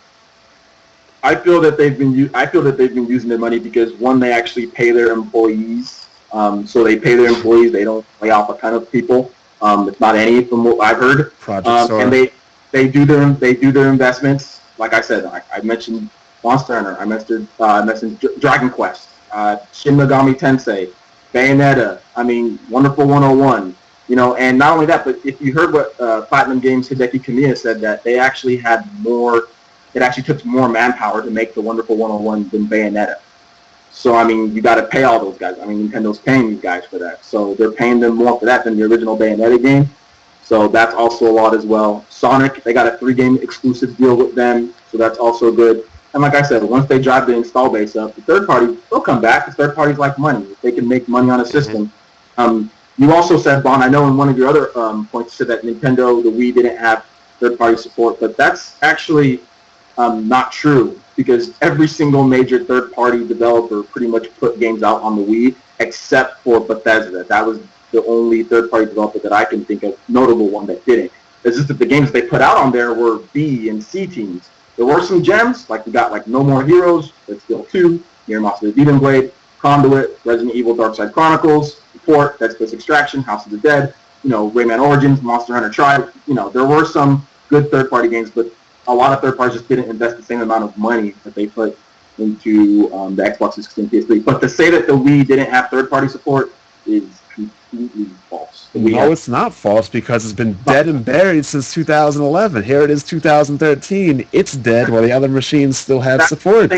I feel that they've been using their money because one, they actually pay their employees. So they pay their employees. They don't lay off a ton of people. It's not any from what I've heard. And they do their investments. Like I said, I mentioned Monster Hunter. I mentioned Dragon Quest, Shin Megami Tensei, Bayonetta. I mean, Wonderful 101. And not only that, but if you heard what Platinum Games Hideki Kamiya said, that they actually had more. It actually took more manpower to make the Wonderful 101 than Bayonetta. So, I mean, you got to pay all those guys. I mean, Nintendo's paying these guys for that. So they're paying them more for that than the original Bayonetta game. So that's also a lot as well. Sonic, they got a 3-game exclusive deal with them. So that's also good. And like I said, once they drive the install base up, the third party, they'll come back. The third parties like money. If they can make money on a system. You also said, Bon, I know in one of your other points, you said that Nintendo, the Wii didn't have third-party support. But that's actually not true, because every single major third-party developer pretty much put games out on the Wii, except for Bethesda. That was the only third-party developer that I can think of, notable one that didn't. It's just that the games they put out on there were B and C teams. There were some gems, like we got like No More Heroes, Let's Steel 2, Nier Monster Demon Blade, Conduit, Resident Evil Dark Side Chronicles, Report, Dead Space Extraction, House of the Dead, Rayman Origins, Monster Hunter Tribe. There were some good third-party games, but a lot of third parties just didn't invest the same amount of money that they put into the Xbox 360 and PS3. But to say that the Wii didn't have third-party support is completely false. No, it's not false, because it's been dead and buried since 2011. Here it is 2013. It's dead while the other machines still have support.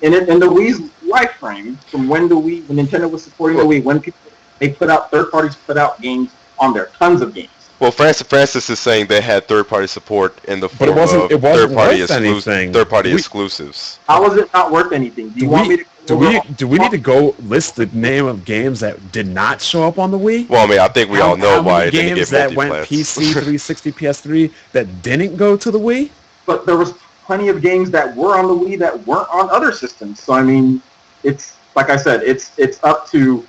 In the Wii's life frame, from when Nintendo was supporting the Wii, when third parties put out games on there, tons of games. Well, Francis is saying they had third-party support in the form of third-party exclusives. How is it not worth anything? Do we need to go list the name of games that did not show up on the Wii? Well, I mean, I think we all know why it didn't games get that went PC, 360, PS3 that didn't go to the Wii? But there was plenty of games that were on the Wii that weren't on other systems. So I mean, it's like I said, it's up to.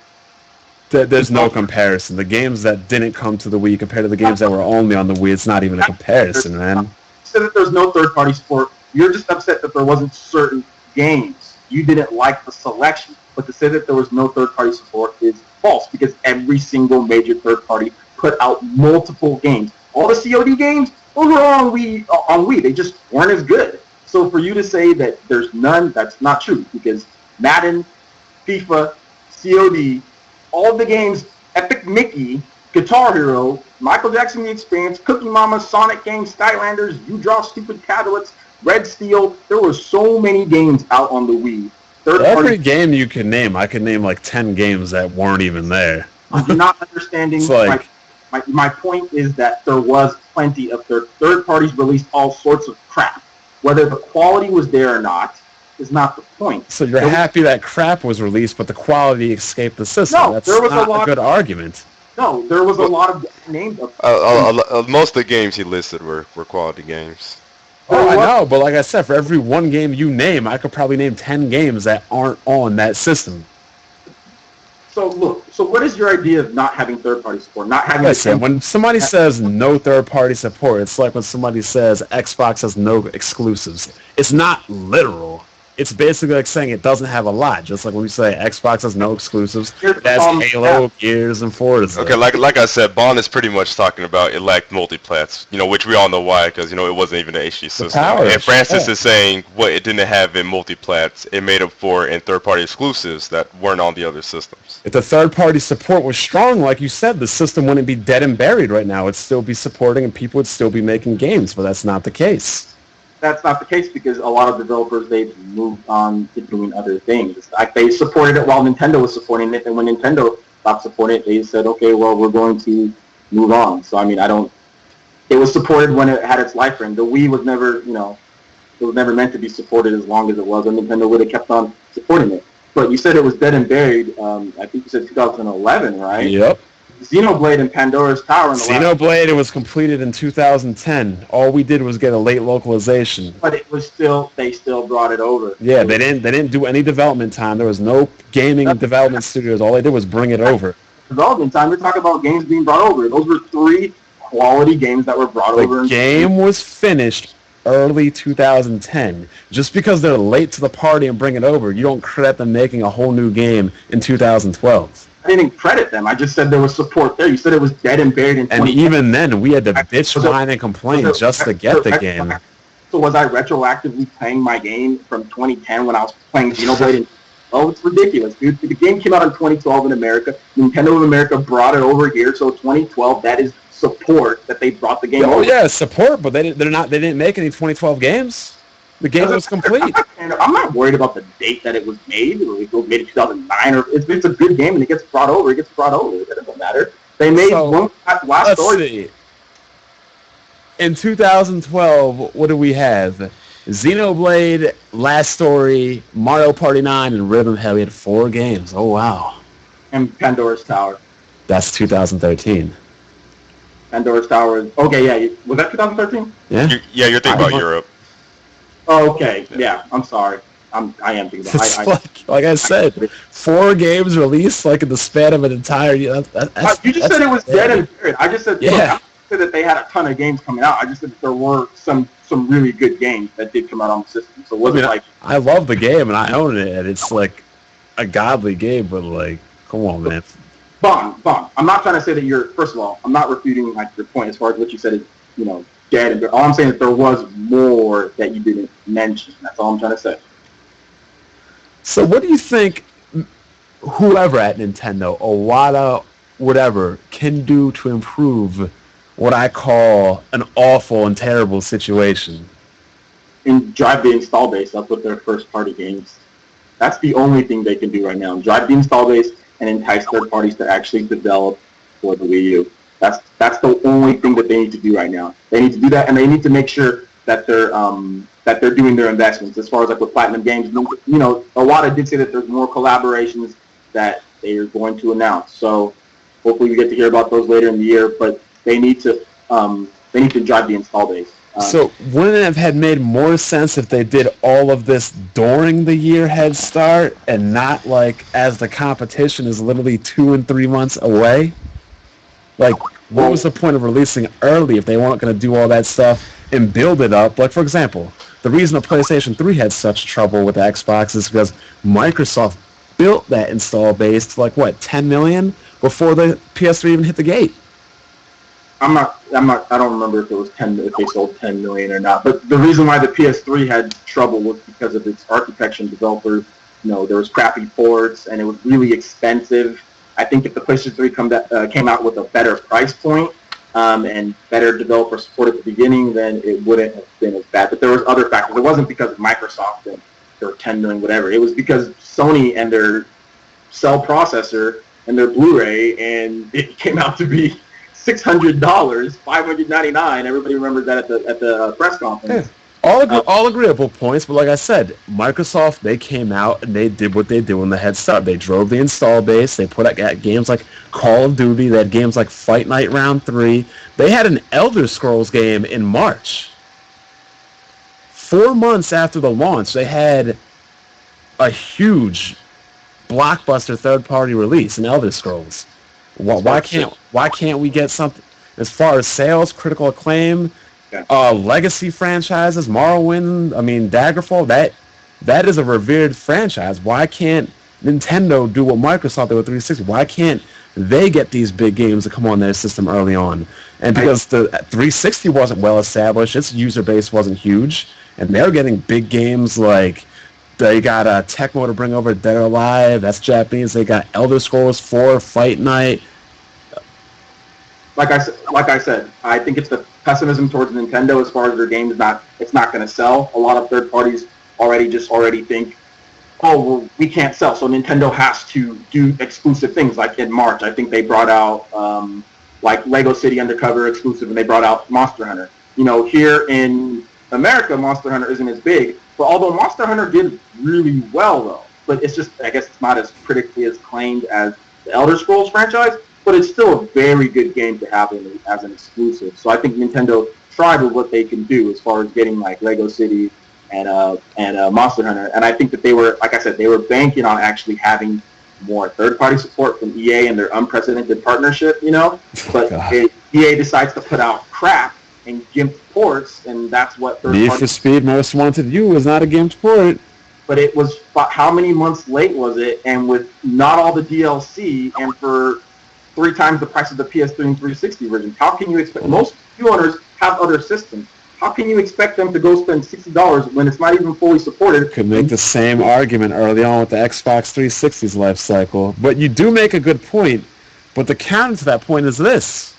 There's no comparison. The games that didn't come to the Wii compared to the games that were only on the Wii, it's not even a comparison, man. You said that there's no third-party support. You're just upset that there wasn't certain games. You didn't like the selection. But to say that there was no third-party support is false, because every single major third-party put out multiple games. All the COD games, those were all on Wii. They just weren't as good. So for you to say that there's none, that's not true, because Madden, FIFA, COD, all the games, Epic Mickey, Guitar Hero, Michael Jackson The Experience, Cookie Mama, Sonic games, Skylanders, You Draw Stupid Catalysts, Red Steel. There were so many games out on the Wii. Every game you can name, I can name like 10 games that weren't even there. You're not understanding. Like, my point is that there was plenty of third parties released all sorts of crap. Whether the quality was there or not is not the point. So you're happy that crap was released, but the quality escaped the system. No, that's there was not a good argument. No, there was a lot of names. Most of the games he listed were quality games. Oh, I know, but like I said, for every one game you name, I could probably name 10 games that aren't on that system. So look, So what is your idea of not having third-party support? Not having Listen, when somebody says no third-party support, it's like when somebody says Xbox has no exclusives. It's not literal. It's basically like saying it doesn't have a lot. Just like when we say Xbox has no exclusives, it has Halo, Gears, and Forza. Okay, like I said, Bond is pretty much talking about it lacked multiplats, which we all know why, because, it wasn't even an HD system. And Francis is saying what it didn't have in multiplats, it made up for in third-party exclusives that weren't on the other systems. If the third-party support was strong, like you said, the system wouldn't be dead and buried right now. It'd still be supporting and people would still be making games, but that's not the case. That's not the case because a lot of developers, they've moved on to doing other things. Like they supported it while Nintendo was supporting it, and when Nintendo stopped supporting it, they said, okay, well, we're going to move on. So, I mean, it was supported when it had its life frame. The Wii was never, it was never meant to be supported as long as it was, and Nintendo would have kept on supporting it. But you said it was dead and buried, I think you said 2011, right? Yep. Xenoblade and Pandora's Tower. Xenoblade, it was completed in 2010. All we did was get a late localization. But it was they still brought it over. Yeah, they didn't do any development time. There was no gaming development studios. All they did was bring it over. Development time. We're talking about games being brought over. Those were 3 quality games that were brought over. The game was finished early 2010. Just because they're late to the party and bring it over, you don't credit them making a whole new game in 2012. I didn't credit them. I just said there was support there. You said it was dead and buried in 2010. And even then, we had to bitch, whine, and complain just to get the game. So was I retroactively playing my game from 2010 when I was playing Xenoblade? Oh, it's ridiculous, dude. The game came out in 2012 in America. Nintendo of America brought it over here. So 2012, that is support that they brought the game over. Oh yeah, support, but they didn't make any 2012 games. The game was complete. I'm not worried about the date that it was made. Or it was made in 2009. Or if it's a good game and it gets brought over, it gets brought over. It doesn't matter. They made one last story. See. In 2012, what do we have? Xenoblade, Last Story, Mario Party 9, and Rhythm Head. We had 4 games. Oh, wow. And Pandora's Tower. That's 2013. Pandora's Tower. Okay, yeah. Was that 2013? Yeah. You're thinking about Europe. Oh, okay. Yeah, I'm sorry. I am thinking about like I said, 4 games released like in the span of an entire year. You just said it was dead and buried. I just said, yeah. Look, I said that they had a ton of games coming out. I just said that there were some really good games that did come out on the system. So it wasn't I love the game and I own it, and it's like a godly game, but like, come on, man. Bond. I'm not trying to say that first of all, I'm not refuting like your point as far as what you said is, dead and buried. All I'm saying is there was more that you didn't mention. That's all I'm trying to say. So what do you think whoever at Nintendo, Iwata, whatever, can do to improve what I call an awful and terrible situation? And drive the install base. That's what their first-party games. That's the only thing they can do right now. Drive the install base and entice third parties to actually develop for the Wii U. That's the only thing that they need to do right now. They need to do that, and they need to make sure that they're doing their investments as far as like with Platinum Games. Iwata did say that there's more collaborations that they are going to announce. So hopefully we get to hear about those later in the year. But they need to drive the install base. So wouldn't it have had made more sense if they did all of this during the year head start and not like as the competition is literally 2 and 3 months away? Like, what was the point of releasing early if they weren't going to do all that stuff and build it up? Like, for example, the reason the PlayStation 3 had such trouble with the Xbox is because Microsoft built that install base to like, what, 10 million before the PS3 even hit the gate? I don't remember if they sold 10 million or not. But the reason why the PS3 had trouble was because of its architecture and developers. There was crappy ports and it was really expensive. I think if the PlayStation 3 came out with a better price point and better developer support at the beginning, then it wouldn't have been as bad. But there was other factors. It wasn't because of Microsoft and their 10 million whatever. It was because Sony and their cell processor and their Blu-ray, and it came out to be $600, $599. Everybody remembers that at the press conference. Yeah. All agreeable points, but like I said, Microsoft, they came out and they did what they do in the head start. They drove the install base. They put out games like Call of Duty. They had games like Fight Night Round 3. They had an Elder Scrolls game in March. 4 months after the launch, they had a huge blockbuster third-party release in Elder Scrolls. Why can't we get something as far as sales, critical acclaim, legacy franchises, Morrowind, Daggerfall, that is a revered franchise. Why can't Nintendo do what Microsoft did with 360? Why can't they get these big games to come on their system early on? And because the 360 wasn't well established, its user base wasn't huge, and they're getting big games like they got Tecmo to bring over Dead or Alive, that's Japanese. They got Elder Scrolls 4 Fight Night. Like I said, I think it's the pessimism towards Nintendo as far as their game it's not going to sell. A lot of third parties already think, oh, well, we can't sell, so Nintendo has to do exclusive things. Like in March, I think they brought out like Lego City Undercover exclusive, and they brought out Monster Hunter. Here in America, Monster Hunter isn't as big, but although Monster Hunter did really well, though, but it's just, I guess it's not as critically acclaimed as the Elder Scrolls franchise, but it's still a very good game to have as an exclusive. So I think Nintendo tried with what they can do as far as getting like Lego City and Monster Hunter, and I think that they were, like I said, they were banking on actually having more third-party support from EA and their unprecedented partnership, But EA decides to put out crap and GIMP ports, and that's what Need for Speed Most Wanted You was not a GIMP port. But it was, how many months late was it? And with not all the DLC, and for 3 times the price of the PS3 and 360 version, how can you expect, most owners have other systems, how can you expect them to go spend $60 when it's not even fully supported? Could make the same argument early on with the Xbox 360's life cycle. But you do make a good point, but the counter to that point is this.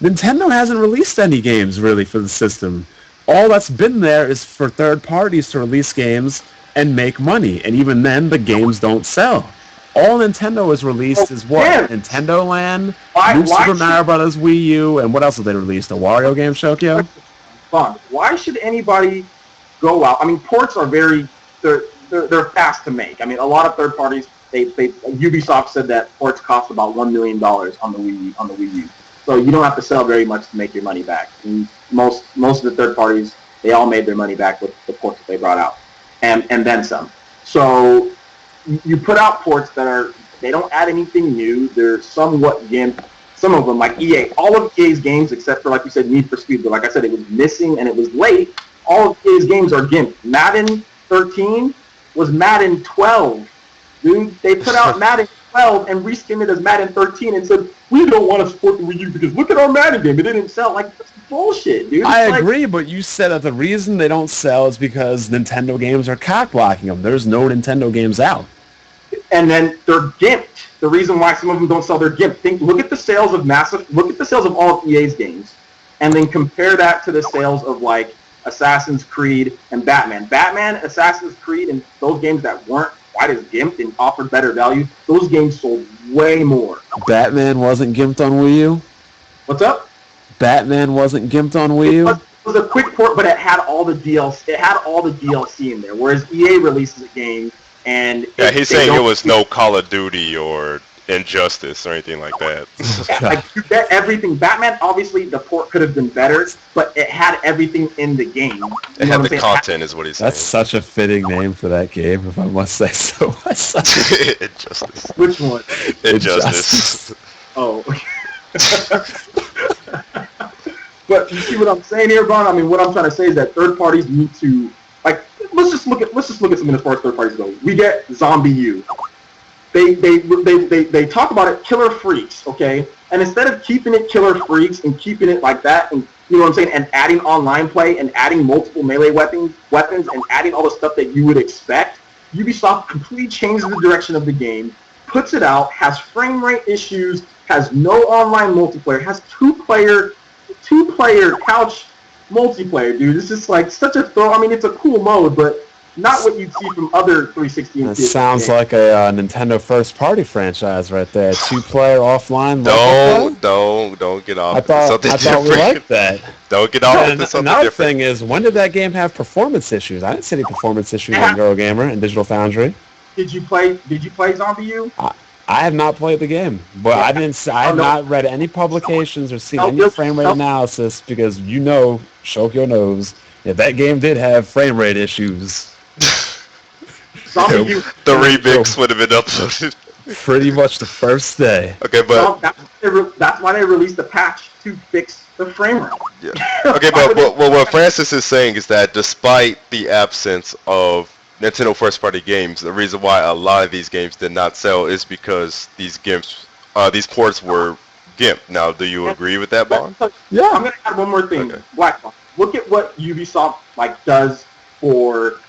Nintendo hasn't released any games, really, for the system. All that's been there is for third parties to release games and make money, and even then, the games don't sell. All Nintendo has released is what? Yeah. Nintendo Land, New Super Mario Bros. Wii U, and what else have they released? A Wario game, Shokyo? Fun. Why should anybody go out? Ports are they're fast to make. A lot of third parties, Ubisoft said that ports cost about $1 million on the Wii U. So you don't have to sell very much to make your money back. And most of the third parties, they all made their money back with the ports that they brought out, and then some. So you put out ports they don't add anything new. They're somewhat GIMP. Some of them, like EA, all of EA's games, except for, like you said, Need for Speed, but like I said, it was missing and it was late. All of EA's games are GIMP. Madden 13 was Madden 12. Dude, they put out Madden 12 and reskinned it as Madden 13 and said, we don't want to support the Wii U because look at our Madden game. It didn't sell. That's bullshit, dude. I agree, but you said that the reason they don't sell is because Nintendo games are cock-blocking them. There's no Nintendo games out. And then they're gimped. The reason why some of them don't sell, they're gimped. Look at the sales of all of EA's games, and then compare that to the sales of like Assassin's Creed and Batman. Batman, Assassin's Creed, and those games that weren't quite as gimped and offered better value, those games sold way more. Batman wasn't gimped on Wii U? What's up? Batman wasn't gimped on Wii U? It was a quick port, but it had all the DLC. It had all the DLC in there, whereas EA releases a game and he's saying it was no Call of Duty or Injustice or anything like that. You get everything. Batman, obviously, the port could have been better, but it had everything in the game. It had the content, is what he's saying. That's such a fitting name for that game, if I must say so. Injustice. Which one? Injustice. Oh. But you see what I'm saying here, Ron? What I'm trying to say is that third parties need to, let's just look at something as far as third parties go. We get Zombie U. They talk about it, Killer Freaks, okay? And instead of keeping it Killer Freaks and keeping it like that, and you know what I'm saying, and adding online play and adding multiple melee weapons and adding all the stuff that you would expect, Ubisoft completely changes the direction of the game, puts it out, has frame rate issues, has no online multiplayer, has two-player couch multiplayer, dude. It's just such a throw. It's a cool mode, but not what you'd see from other 360 and That sounds like a Nintendo first-party franchise right there. Two-player offline. Don't get off. I thought we liked that. Don't get off into something Another different. thing is, when did that game have performance issues? I didn't see any performance issues on Eurogamer and Digital Foundry. Did you play Zombie U? I have not played the game, but I have not read any publications or seen any frame rate analysis because Shokyo knows, that game did have frame rate issues. Zombie U. The remix would have been uploaded. Pretty much the first day. Okay, but That's why they released the patch to fix the frame rate. yeah. Okay, but what Francis is saying is that despite the absence of Nintendo first-party games, the reason why a lot of these games did not sell is because these ports were GIMP. Now, do you agree with that, Bond? Yeah. I'm gonna add one more thing. Okay. Black Box. Look at what Ubisoft does for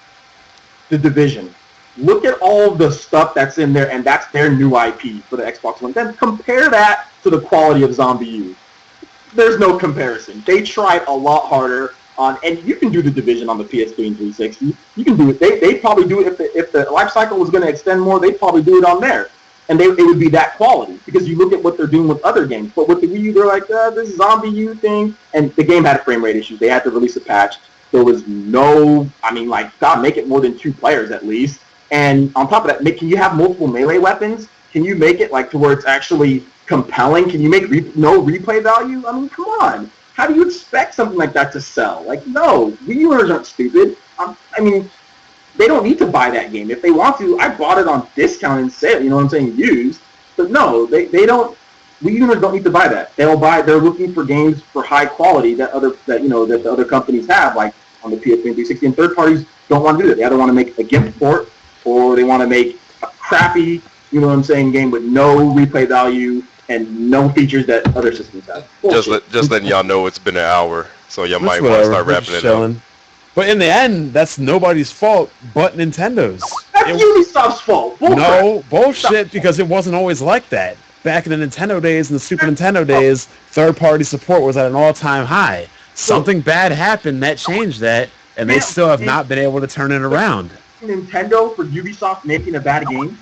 the Division. Look at all the stuff that's in there, and that's their new IP for the Xbox One. Then compare that to the quality of Zombie U. There's no comparison. They tried a lot harder on, and you can do the Division on the PS3 and 360. You can do it. They probably do it if the life cycle was going to extend more. They'd probably do it on there, and it would be that quality because you look at what they're doing with other games. But with the Wii U, they're like this Zombie U thing, and the game had frame rate issues. They had to release a patch. There was no, God, make it more than 2 players at least. And on top of that, can you have multiple melee weapons? Can you make it to where it's actually compelling? Can you make no replay value? I mean, come on. How do you expect something like that to sell? No, Wii Uers aren't stupid. They don't need to buy that game. If they want to, I bought it on discount and sale, you know what I'm saying, used. But no, they don't. Wii Uers don't need to buy that. They're looking for games for high quality that the other companies have, like on the PS3 and 360, and third parties don't want to do that. They either want to make a GIMP port or they want to make a crappy, you know what I'm saying, game with no replay value and no features that other systems have. Just letting y'all know it's been an hour, so y'all might want to start wrapping it up. But in the end, that's nobody's fault but Nintendo's. That's Ubisoft's fault. No, bullshit, because it wasn't always like that. Back in the Nintendo days and the Super Nintendo days, third-party support was at an all-time high. Something bad happened that changed that, and they still have not been able to turn it around. Nintendo for Ubisoft making a bad game?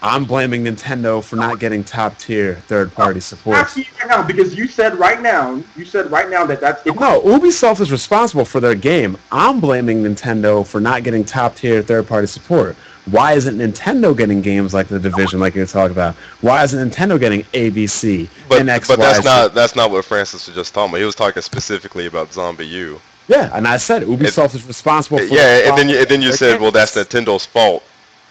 I'm blaming Nintendo for not getting top-tier third-party support. Actually, no, because you said right now that that's... No, Ubisoft is responsible for their game. I'm blaming Nintendo for not getting top-tier third-party support. Why isn't Nintendo getting games like The Division, like you're talking about? Why isn't Nintendo getting ABC and X, but that's not what Francis was just talking about. He was talking specifically about Zombie U. Yeah, and I said Ubisoft is responsible for and then you said, well, that's Nintendo's fault.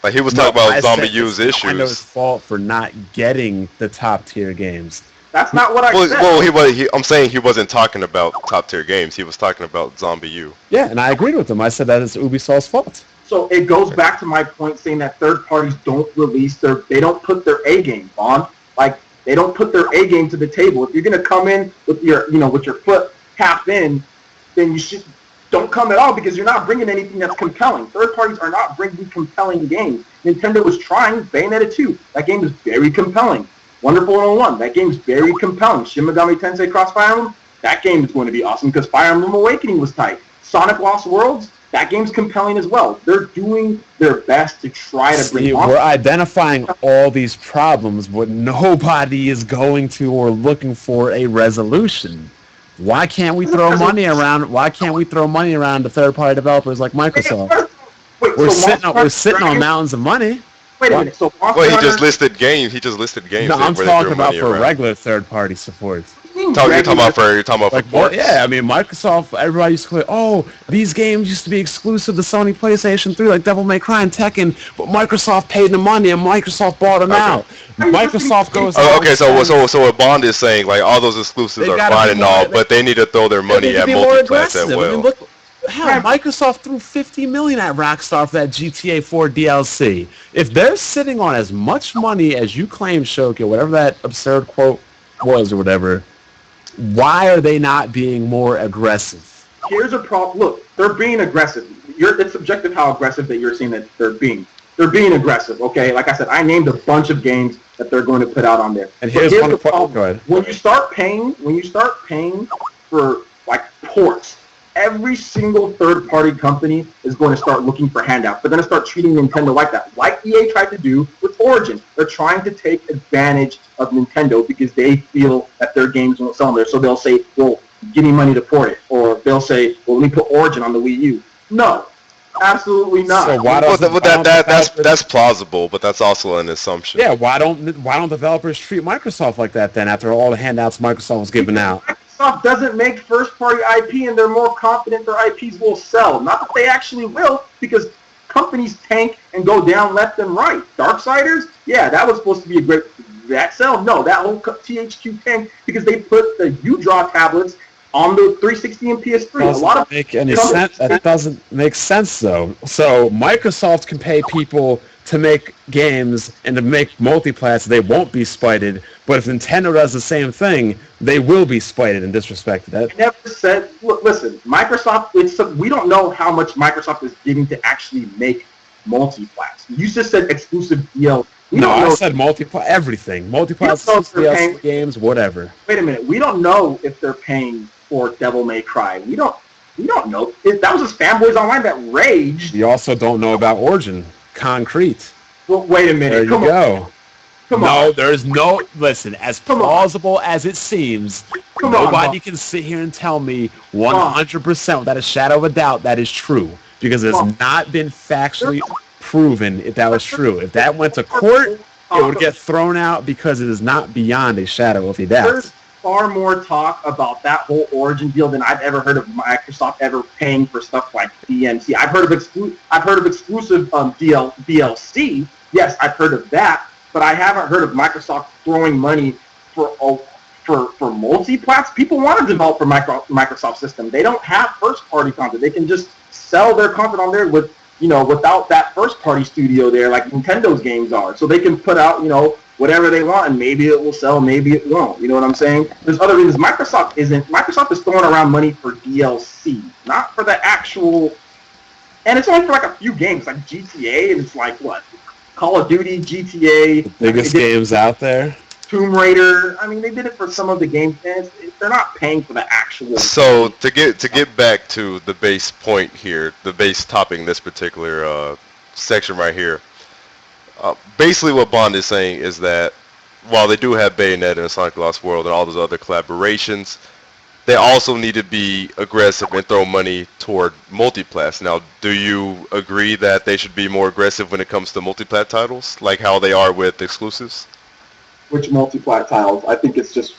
Like, he was talking about Zombie U's issues. Nintendo's fault for not getting the top-tier games. That's not what I said. Well, I'm saying he wasn't talking about top-tier games. He was talking about Zombie U. Yeah, and I agreed with him. I said that is Ubisoft's fault. So it goes back to my point saying that third parties don't they don't put their A game on. They don't put their A game to the table. If you're going to come in with your foot half in, then you don't come at all because you're not bringing anything that's compelling. Third parties are not bringing compelling games. Nintendo was trying Bayonetta 2. That game is very compelling. Wonderful 101. That game is very compelling. Shin Megami Tensei Cross Fire Emblem. That game is going to be awesome because Fire Emblem Awakening was tight. Sonic Lost Worlds. That game's compelling as well. They're doing their best to try to bring. We're identifying all these problems, but nobody is going to or looking for a resolution. Why can't we throw money around? Why can't we throw money around to third-party developers like Microsoft? We're sitting on mountains of money. Wait a minute. So he just listed games. No, I'm talking about for regular third-party support. You're talking about for ports? Yeah, I mean, Microsoft, everybody used to say, oh, these games used to be exclusive to Sony PlayStation 3, like Devil May Cry and Tekken, but Microsoft paid the money and Microsoft bought them out. Microsoft goes so what Bond is saying, all those exclusives are fine and all, but they need to throw their money at multi-plats as well. I mean, Microsoft threw $50 million at Rockstar for that GTA 4 DLC. If they're sitting on as much money as you claim, Shoki, whatever that absurd quote was or whatever, why are they not being more aggressive? Here's a problem. Look, they're being aggressive. It's subjective how aggressive that you're saying that they're being. They're being aggressive, okay? Like I said, I named a bunch of games that they're going to put out on there. And here's one problem. Go ahead. When you start paying for ports, every single third-party company is going to start looking for handouts. They're going to start treating Nintendo like that, like EA tried to do with Origin. They're trying to take advantage of Nintendo because they feel that their games won't sell there. So they'll say, well, give me money to port it. Or they'll say, well, let me put Origin on the Wii U. No, absolutely not. So that's plausible, but that's also an assumption. Yeah, why don't developers treat Microsoft like that then after all the handouts Microsoft was giving out? Microsoft doesn't make first-party IP, and they're more confident their IPs will sell. Not that they actually will, because companies tank and go down left and right. Darksiders, yeah, that was supposed to be a great. That sell, no, that whole THQ tanked because they put the U-Draw tablets on the 360 and PS3. Doesn't a lot of make any sense. That doesn't make sense though. So Microsoft can pay people to make games and to make multiplats. They won't be spited. But if Nintendo does the same thing, they will be spited and disrespected. I never said. Look, listen, Microsoft. We don't know how much Microsoft is giving to actually make multiplats. You just said exclusive DLC. I said multiplat. Everything. Multiplats, DLC games, whatever. Wait a minute. We don't know if they're paying for Devil May Cry. We don't know. That was just fanboys online that raged. You also don't know about Origin Concrete. Well, wait a minute. There you go. No, there's no. Listen, as plausible as it seems, nobody can sit here and tell me 100% without a shadow of a doubt that is true because it has not been factually proven if that was true. If that went to court, it would get thrown out because it is not beyond a shadow of a doubt. There's far more talk about that whole Origin deal than I've ever heard of Microsoft ever paying for stuff like DMC. I've heard of exclusive DLC. Yes, I've heard of that, but I haven't heard of Microsoft throwing money for multiplats. People want to develop for Microsoft system. They don't have first-party content. They can just sell their content on there with without that first-party studio there, like Nintendo's games are. So they can put out whatever they want, and maybe it will sell, maybe it won't. You know what I'm saying? There's other reasons. Microsoft is throwing around money for DLC, not for the actual. And it's only for like a few games, like GTA, and it's like what? Call of Duty, GTA. The biggest games out there. Tomb Raider. I mean, they did it for some of the games. They're not paying for the actual. So to get back to the base point here, the base topic in this particular section right here. Basically, what Bond is saying is that while they do have Bayonetta and Sonic Lost World and all those other collaborations, they also need to be aggressive and throw money toward multiplats. Now, do you agree that they should be more aggressive when it comes to multiplat titles, like how they are with exclusives? Which multiplat titles? I think it's just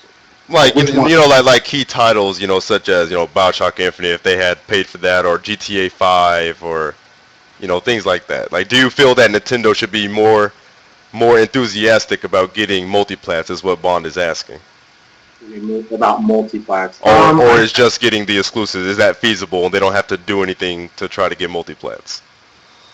like like key titles, such as BioShock Infinite, if they had paid for that, or GTA 5, or things like that. Like, do you feel that Nintendo should be more enthusiastic about getting multiplats? Is what Bond is asking. About multiplats, or is just getting the exclusives? Is that feasible, and they don't have to do anything to try to get multiplats?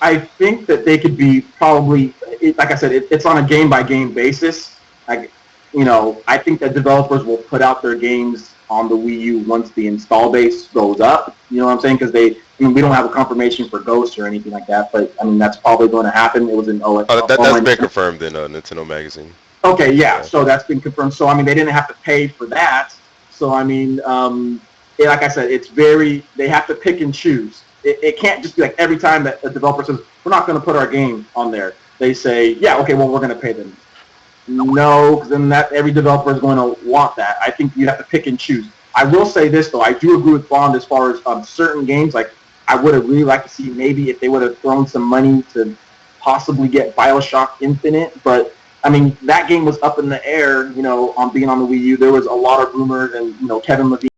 I think that they could be probably, like I said, it's on a game-by-game basis. I think that developers will put out their games on the Wii U once the install base goes up. You know what I'm saying? Because we don't have a confirmation for Ghost or anything like that, but that's probably going to happen. It was in that's been confirmed in Nintendo Magazine. Okay, yeah, so that's been confirmed. So they didn't have to pay for that. So like I said, they have to pick and choose. It can't just be like every time that a developer says, we're not going to put our game on there, they say, yeah, okay, well, we're going to pay them. No, because then every developer is going to want that. I think you have to pick and choose. I will say this, though. I do agree with Bond as far as certain games. Like, I would have really liked to see maybe if they would have thrown some money to possibly get BioShock Infinite. But, that game was up in the air, on being on the Wii U. There was a lot of rumors, and, Kevin Levine